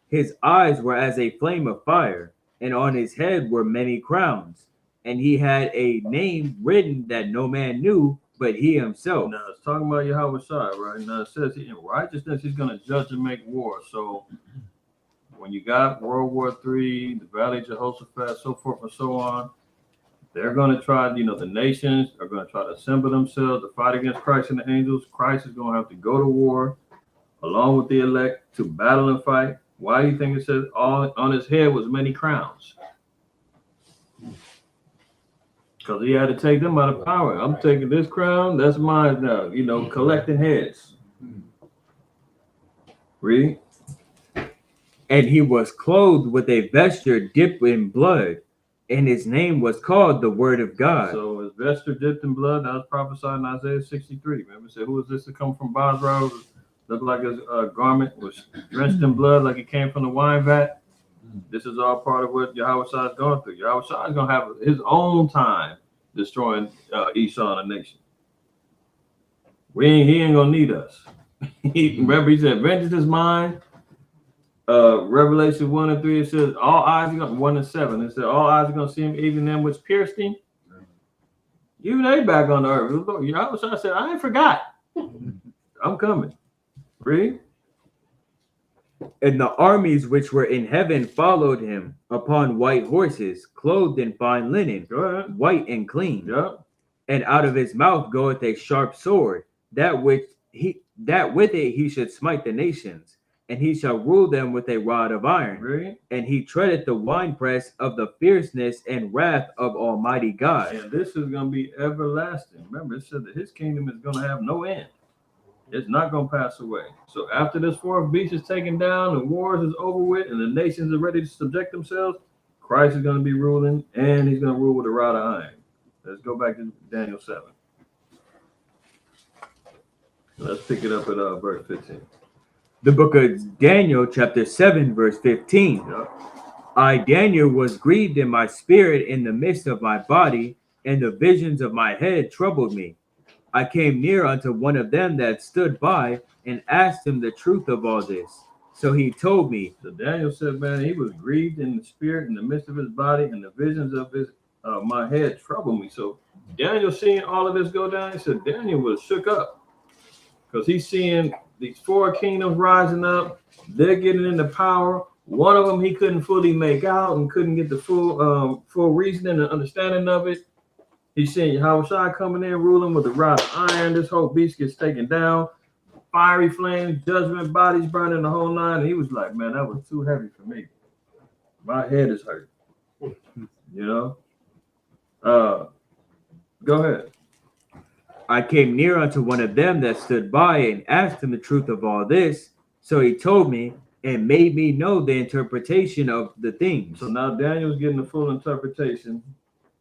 His eyes were as a flame of fire, and on his head were many crowns, and he had a name written that no man knew but he himself. Now it's talking about Yahweh Shai, right? Now it says in righteousness he's going to judge and make war. So when you got World War III, the Valley of Jehoshaphat, so forth and so on, they're going to try, the nations are going to try to assemble themselves to fight against Christ and the angels. Christ is going to have to go to war along with the elect to battle and fight. Why do you think it says all on his head was many crowns? Because he had to take them out of power. I'm taking this crown, that's mine now. Collecting heads. Read. And he was clothed with a vesture dipped in blood, and his name was called the Word of God. So his vesture dipped in blood. That was prophesied in Isaiah 63. Remember, it said, who is this to come from Basra? Looked like his garment was drenched in blood, like it came from the wine vat. This is all part of what Yahweh Shai is going through. Yahweh Shai is going to have his own time destroying Esau and the nation. He ain't going to need us. Remember, he said, vengeance is mine. Revelation 1 and 3, it says, all eyes are going to, 1 and 7, it said, all eyes are going to see him, even them which pierced him. Even they back on the earth. Yahweh Shai said, I ain't forgot. I'm coming. Read. And the armies which were in heaven followed him upon white horses, clothed in fine linen, white and clean. Yep. And out of his mouth goeth a sharp sword, that with it he should smite the nations, and he shall rule them with a rod of iron. Read. And he treadeth the winepress of the fierceness and wrath of Almighty God. And this is going to be everlasting. Remember, it said that his kingdom is going to have no end. It's not going to pass away. So after this fourth beast is taken down, the wars is over with, and the nations are ready to subject themselves, Christ is going to be ruling, and he's going to rule with a rod of iron. Let's go back to Daniel 7. Let's pick it up at verse 15. The book of Daniel, chapter 7, verse 15. Yep. I, Daniel, was grieved in my spirit in the midst of my body, and the visions of my head troubled me. I came near unto one of them that stood by, and asked him the truth of all this. So he told me. So Daniel said, man, he was grieved in the spirit in the midst of his body, and the visions of his my head troubled me. So Daniel seeing all of this go down, he said Daniel was shook up because he's seeing these four kingdoms rising up. They're getting into power. One of them he couldn't fully make out and couldn't get the full reasoning and understanding of it. He's seeing Yahushua coming in, ruling with a rod of iron. This whole beast gets taken down. Fiery flames, judgment, bodies burning, the whole nine. And he was like, man, that was too heavy for me. My head is hurt. You know? Go ahead. I came near unto one of them that stood by, and asked him the truth of all this. So he told me, and made me know the interpretation of the things. So now Daniel's getting the full interpretation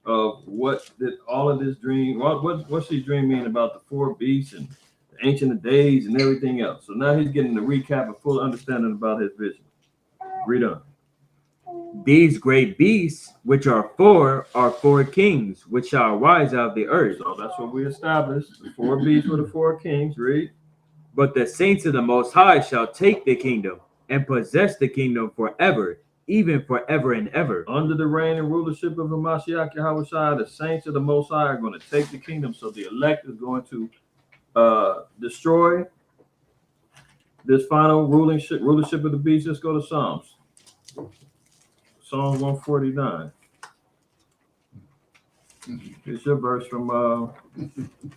of what did all of this dream, what's he dreaming about the four beasts and the Ancient of Days and everything else. So now he's getting the recap of full understanding about his vision. Read on. These great beasts, which are four kings, which shall arise out of the earth. So that's what we established. The four beasts were the four kings. Read. But the saints of the Most High shall take the kingdom, and possess the kingdom forever, even forever and ever. Under the reign and rulership of Hamashiach Yahushua, the saints of the Most High are going to take the kingdom. So the elect is going to destroy this final rulership of the beast. Let's go to Psalms. Psalms 149. It's your verse from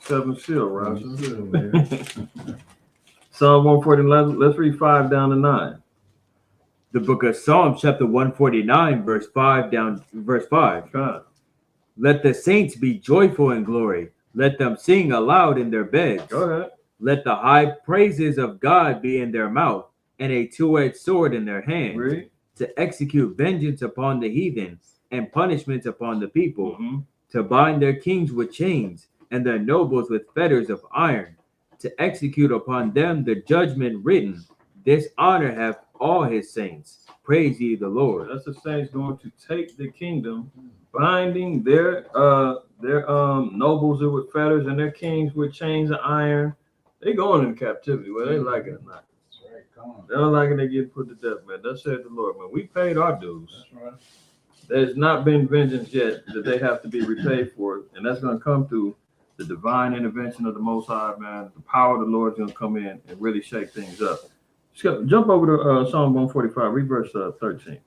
7 Seal, right? Psalm 149. Let's read 5 down to 9. The book of Psalms, chapter 149, verse 5 down verse 5. God. Let the saints be joyful in glory. Let them sing aloud in their beds. Go ahead. Let the high praises of God be in their mouth, and a two-edged sword in their hand, Read. to execute vengeance upon the heathen, and punishment upon the people, Mm-hmm. to bind their kings with chains, and their nobles with fetters of iron, to execute upon them the judgment written. This honor have all his saints. Praise ye the Lord. That's the saints going to take the kingdom, binding their nobles with fetters and their kings with chains of iron. They going into captivity, whether they like it or not. That's right. Come on. They don't like it, they get put to death, man. Thus said the Lord, man. We paid our dues. That's right. There's not been vengeance yet that they have to be repaid for, and that's going to come through the divine intervention of the Most High, man. The power of the Lord is going to come in and really shake things up. Jump over to Psalm 145, read verse 13.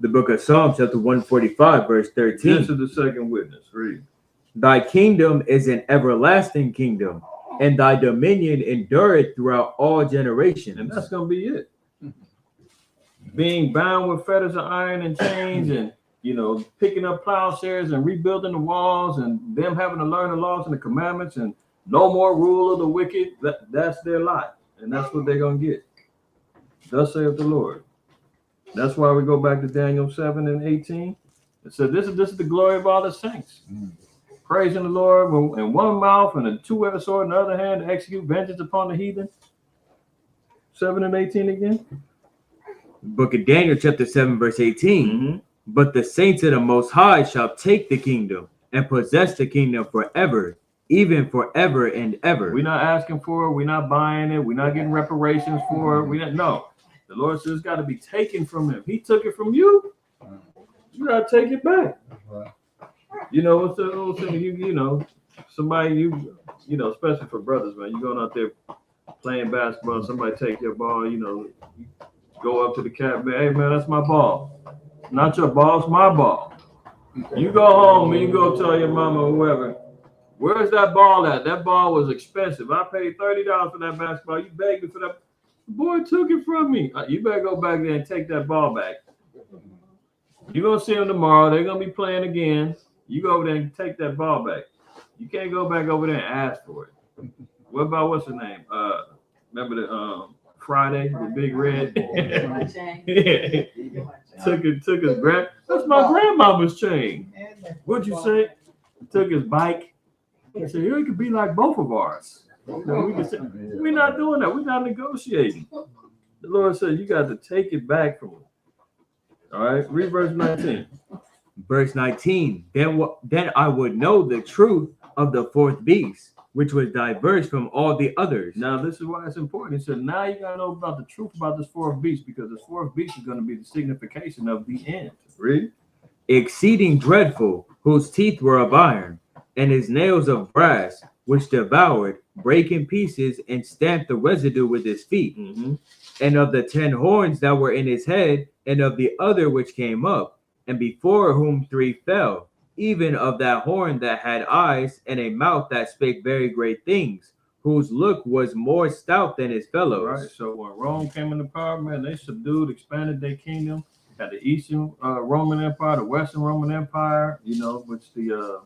The book of Psalms, chapter 145, verse 13. This is the second witness. Read. Thy kingdom is an everlasting kingdom, and thy dominion endureth throughout all generations. And that's going to be it. Being bound with fetters of iron and chains, and picking up plowshares and rebuilding the walls, and them having to learn the laws and the commandments, and no more rule of the wicked. That's their lot, and that's what they're going to get. Thus saith the Lord. That's why we go back to Daniel 7 and 18. It said, this is the glory of all the saints. Praising the Lord in one mouth and a two-edged sword in the other hand to execute vengeance upon the heathen. 7 and 18 again. Book of Daniel, chapter 7, verse 18. Mm-hmm. But the saints of the Most High shall take the kingdom, and possess the kingdom forever, even forever and ever. We're not asking for it. We're not buying it. We're not getting reparations for it. No. The Lord says it's got to be taken from him. He took it from you. You got to take it back. That's right. What's the old thing? Somebody, especially for brothers, man, you going out there playing basketball, somebody take your ball, you go up to the cat, man, hey, man, that's my ball. Not your ball, it's my ball. You go home and you go tell your mama or whoever, where's that ball at? That ball was expensive. I paid $30 for that basketball. You begged me for that. The boy took it from me. You better go back there and take that ball back. You're going to see them tomorrow. They're going to be playing again. You go over there and take that ball back. You can't go back over there and ask for it. What about, what's her name? Remember the Friday with Big Red? Yeah. Took his grand. That's my grandmama's chain. What'd you say? Took his bike. He said, it could be like both of ours. We're not doing that. We're not negotiating. The Lord said you got to take it back from them. All right, read verse 19. Verse 19. Then I would know the truth of the fourth beast, which was diverse from all the others. Now, this is why it's important. He said, now you got to know about the truth about this fourth beast, because this fourth beast is going to be the signification of the end. Read. Exceeding dreadful, whose teeth were of iron, and his nails of brass, which devoured, brake in pieces, and stamped the residue with his feet. Mm-hmm. And of the 10 horns that were in his head, and of the other which came up, and before whom 3 fell, even of that horn that had eyes, and a mouth that spake very great things, whose look was more stout than his fellows. Right. So when Rome came into power, man, they subdued, expanded their kingdom. Had the Eastern Roman Empire, the Western Roman Empire, which the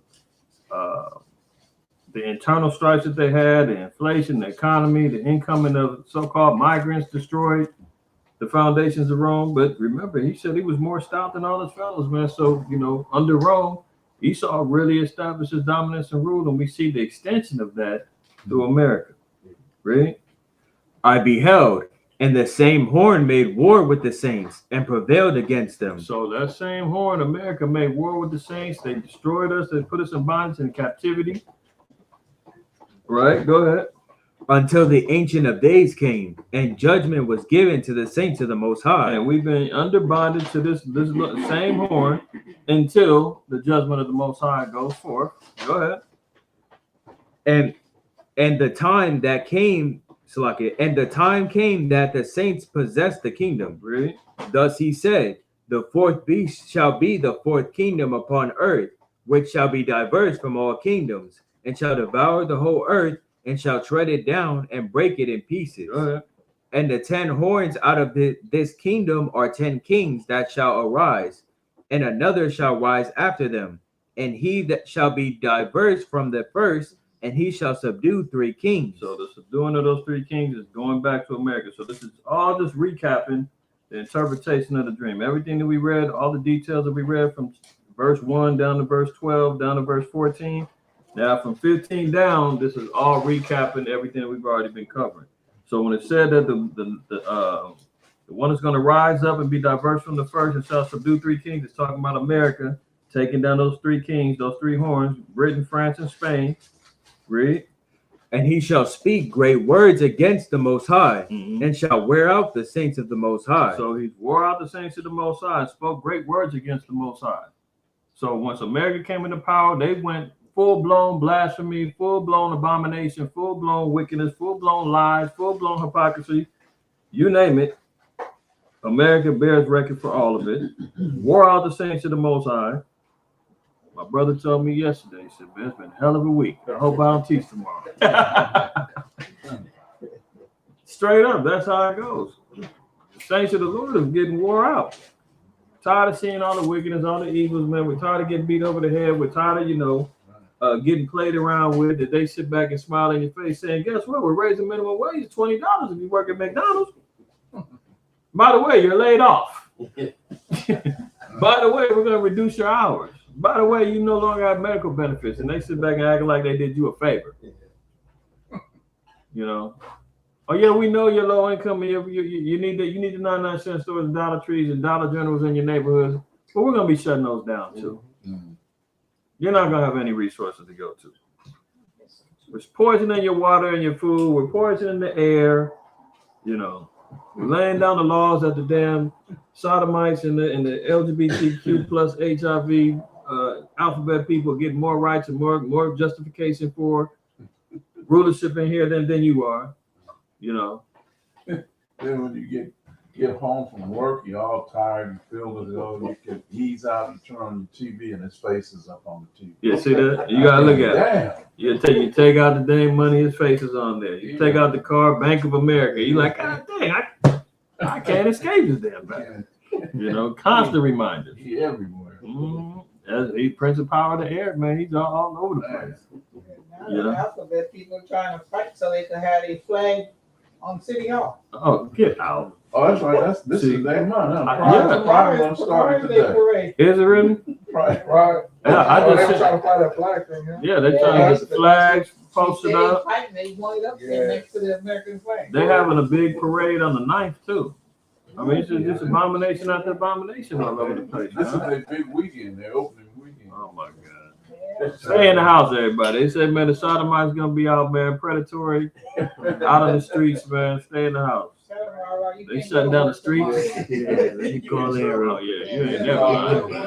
internal strikes that they had, the inflation, the economy, the incoming of so-called migrants destroyed the foundations of Rome. But remember, he said he was more stout than all his fellows, man. So, under Rome, Esau really established his dominance and rule, and we see the extension of that through America. Right? I beheld, and the same horn made war with the saints and prevailed against them. So that same horn, America made war with the saints. They destroyed us. They put us in bondage and captivity. Right? Go ahead. Until the Ancient of Days came, and judgment was given to the saints of the Most High. And we've been under bondage to this same horn until the judgment of the Most High goes forth. Go ahead. And the time that came, and the time came that the saints possessed the kingdom. Read. Thus he said, the fourth beast shall be the fourth kingdom upon earth, which shall be diverse from all kingdoms, and shall devour the whole earth, and shall tread it down and break it in pieces. Go ahead. And the 10 horns out of this kingdom are 10 kings that shall arise, and another shall rise after them, and he that shall be diverse from the first, and he shall subdue 3 kings. So the subduing of those 3 kings is going back to America. So this is all just recapping the interpretation of the dream. Everything that we read, all the details that we read from verse 1 down to verse 12, down to verse 14. Now from 15 down, this is all recapping everything that we've already been covering. So when it said that the one is going to rise up and be diverse from the first and shall subdue 3 kings, it's talking about America taking down those 3 kings, those 3 horns, Britain, France, and Spain. Read. And he shall speak great words against the Most High, Mm-hmm. and shall wear out the saints of the Most High. So he wore out the saints of the Most High and spoke great words against the Most High. So once America came into power, they went full-blown blasphemy, full-blown abomination, full-blown wickedness, full-blown lies, full-blown hypocrisy. You name it. America bears record for all of it. Wore out the saints of the Most High. My brother told me yesterday, he said, man, it's been a hell of a week. I hope I don't teach tomorrow. Straight up, that's how it goes. The saints of the Lord is getting wore out. Tired of seeing all the wickedness, all the evils, man. We're tired of getting beat over the head. We're tired of, getting played around with, that they sit back and smile in your face saying, guess what? We're raising minimum wage $20 if you work at McDonald's. By the way, you're laid off. By the way, we're going to reduce your hours. By the way, you no longer have medical benefits, and they sit back and act like they did you a favor. Oh yeah, we know you're low income and you need the 99-cent stores and Dollar Trees and Dollar Generals in your neighborhoods, but we're going to be shutting those down too. Mm-hmm. You're not going to have any resources to go to. We're poisoning your water and your food. We're poisoning the air. We're laying down the laws that the damn sodomites and the LGBTQ plus HIV alphabet people get more rights and more justification for rulership in here than you are. Then when you get home from work, you're all tired and feel as though you could ease out and turn on your TV and his face is up on the TV. Yeah, see that? You gotta look at it. You take out the dang money, his face is on there. You take out the car, Bank of America. You like, God dang, I can't escape this damn bank. Constant reminder. He everywhere. He's Prince of Power of the Air, man. He's all over the place. Now the alphabet people trying to fight so they can have their flag on City Hall. Oh, get out. Oh, that's right. This See, is their month. Huh? yeah. Pride Month started today. Parade. Is it really? Right. Right. Yeah, I Oh, just they were said- trying to fly that flag thing, huh? Yeah, they're trying to get the flags posted up. They wanted up there next to the American flag. They're having a big parade on the 9th too. I mean, it's just abomination after abomination all over the place. This is Huh? their big weekend, their opening weekend. Oh my God. Stay in the house, everybody. They said, man, the sodomites gonna be out, man, predatory, out of the streets, man. Stay in the house. They shutting down the streets. They call there. Oh yeah, you ain't never lying.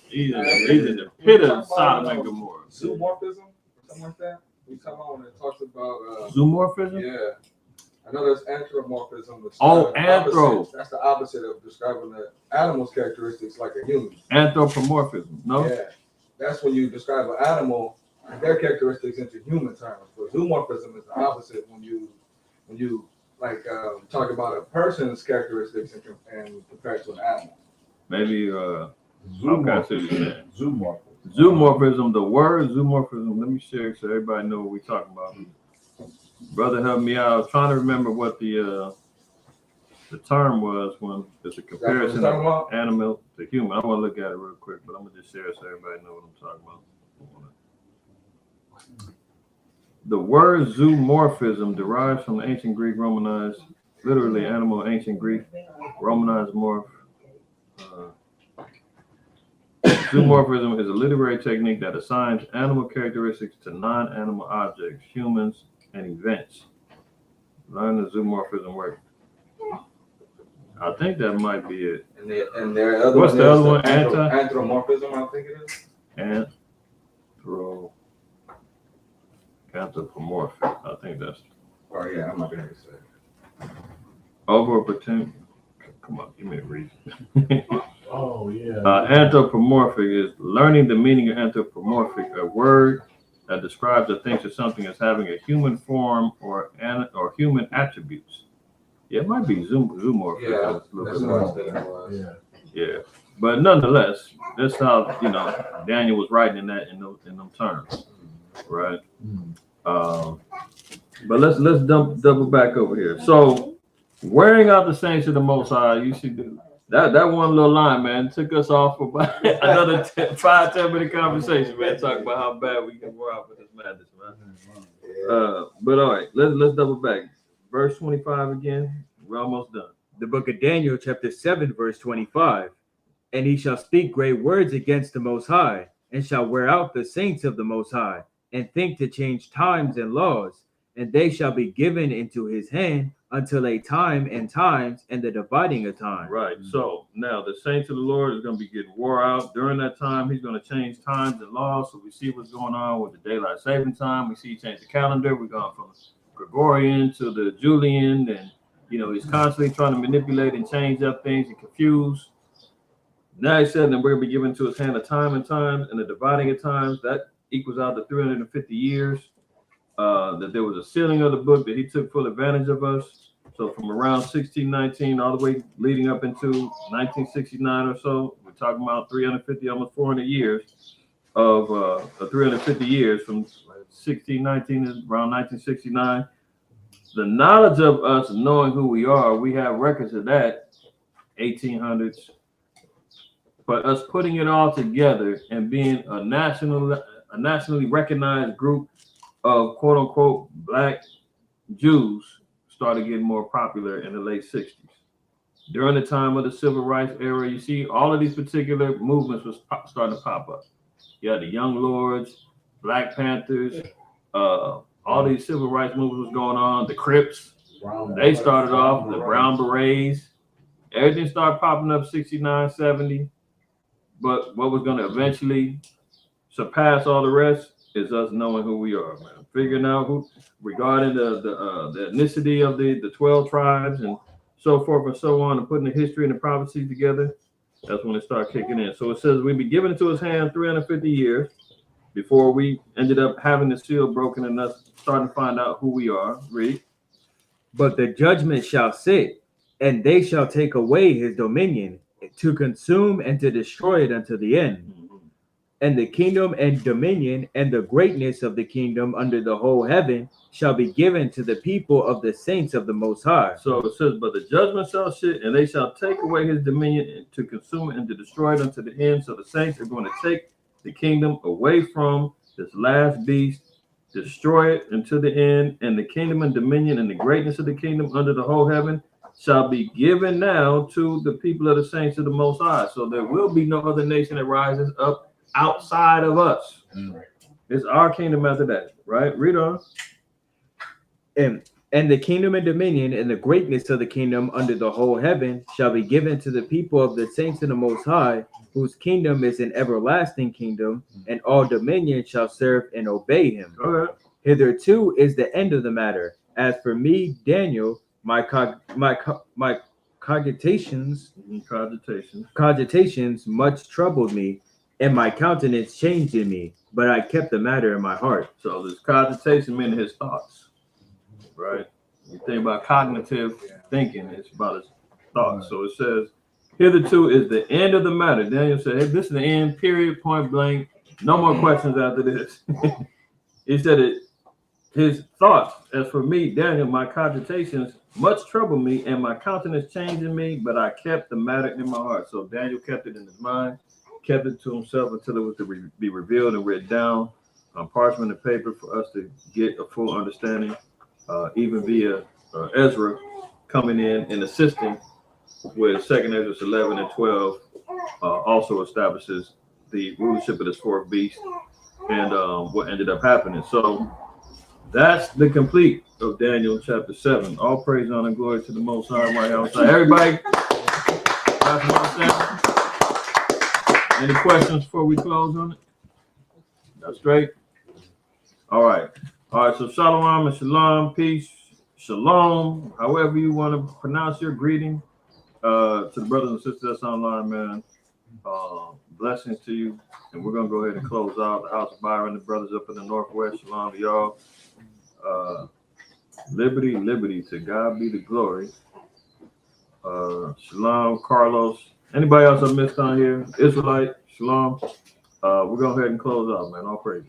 He's in the pit of Sodom and Gomorrah. Zoomorphism, something like that. We come on when it talks about Zoomorphism? yeah. I know there's anthropomorphism. Which Oh, the anthro. opposite. That's the opposite of describing the animal's characteristics like a human. Anthropomorphism. No? Yeah. That's when you describe an animal and their characteristics into human terms. But zoomorphism is the opposite when you like talk about a person's characteristics and compare it to an animal. Maybe Zoomorphism. zoomorphism, the word zoomorphism, let me share so everybody know what we're talking about. Brother help me out. I was trying to remember what the term was when it's a comparison of animal to human. I want to look at it real quick, but I'm gonna just share it so everybody know what I'm talking about. The word zoomorphism derives from the ancient Greek Romanized, literally animal, ancient Greek Romanized morph. Zoomorphism is a literary technique that assigns animal characteristics to non-animal objects, humans, and events. Learn the zoomorphism work. I think that might be it. And their other What's one the is other one? anthropomorphism, I think it is. Anthropomorphic. I think that's Oh yeah, I'm not gonna say it. over pretend. Come on, give me a reason. Oh yeah. Anthropomorphic is learning the meaning of anthropomorphic, a word that describes or thinks of something as having a human form or human attributes. Yeah, it might be zoomorphic. Yeah, That's a little that's bit what I more. said it was. Yeah. Yeah, but nonetheless, that's how Daniel was writing in them terms, right? But let's double back over here. So, wearing out the saints of the Most High, you see that one little line, man, took us off for about another 5-10 minute conversation, man, talking about how bad we can wear out with this madness, man. But all right, let's double back. Verse 25 again. We're almost done. The book of Daniel, chapter 7, verse 25. And he shall speak great words against the Most High, and shall wear out the saints of the Most High, and think to change times and laws, and they shall be given into his hand until a time and times and the dividing of time. Right. So now the saints of the Lord is going to be getting wore out. During that time, he's going to change times and laws. So we see what's going on with the daylight saving time. We see he changed the calendar. We're going from Gregorian to the Julian, and he's constantly trying to manipulate and change up things and confuse. Now he said that we're going to be given to his hand a time and times and the dividing of times. That equals out to 350 years. That there was a sealing of the book, that he took full advantage of us. So from around 1619 all the way leading up into 1969 or so, we're talking about 350, almost 400 years of 350 years from 1619 to around 1969. The knowledge of us knowing who we are, we have records of that 1800s. But us putting it all together and being a nationally recognized group of quote unquote Black Jews started getting more popular in the late 60s. During the time of the civil rights era, you see all of these particular movements was starting to pop up. You had the Young Lords, Black Panthers, all these civil rights movements was going on. The Crips, they started off, the Brown Berets. Everything started popping up 69, 70. But what was going to eventually surpass all the rest is us knowing who we are, man. Figuring out who, regarding the ethnicity of the 12 tribes and so forth and so on, and putting the history and the prophecies together. That's when it started kicking in. So it says we'd be given into his hand 350 years before we ended up having the seal broken and us starting to find out who we are. Read. But the judgment shall sit, and they shall take away his dominion, to consume and to destroy it unto the end. And the kingdom and dominion and the greatness of the kingdom under the whole heaven shall be given to the people of the saints of the Most High. So it says, but the judgment shall sit, and they shall take away his dominion to consume it and to destroy it unto the end. So the saints are going to take the kingdom away from this last beast, destroy it unto the end, and the kingdom and dominion and the greatness of the kingdom under the whole heaven shall be given now to the people of the saints of the Most High. So there will be no other nation that rises up outside of us. It's our kingdom after that, right? Read on. And the kingdom and dominion and the greatness of the kingdom under the whole heaven shall be given to the people of the saints of the Most High, whose kingdom is an everlasting kingdom, and all dominion shall serve and obey him. Okay. Hitherto is the end of the matter. As for me, Daniel, my cogitations much troubled me, and my countenance changed in me, but I kept the matter in my heart. So this cogitation meaning his thoughts, right? You think about cognitive thinking, it's about his thoughts. So it says, hitherto is the end of the matter. Daniel said, hey, this is the end, period, point blank. No more questions after this. He said it, his thoughts, as for me, Daniel, my cogitations much troubled me, and my countenance changed in me, but I kept the matter in my heart. So Daniel kept it in his mind, kept it to himself until it was to be revealed and written down on parchment and paper for us to get a full understanding, even via Ezra coming in and assisting with 2nd Ezra 11 and 12, also establishes the rulership of this fourth beast and what ended up happening. So that's the complete of Daniel chapter 7. All praise, honor, and glory to the Most High right outside. Everybody, any questions before we close on it? That's straight. All right. So shalom and shalom, peace, shalom, however you want to pronounce your greeting. To the brothers and sisters that's online, man. Blessings to you. And we're going to go ahead and close out the house of Byron, the brothers up in the Northwest. Shalom to y'all. Liberty, liberty, to God be the glory. Shalom, Carlos. Anybody else I missed on here? Israelite, shalom. We're going to go ahead and close out, man. All praise.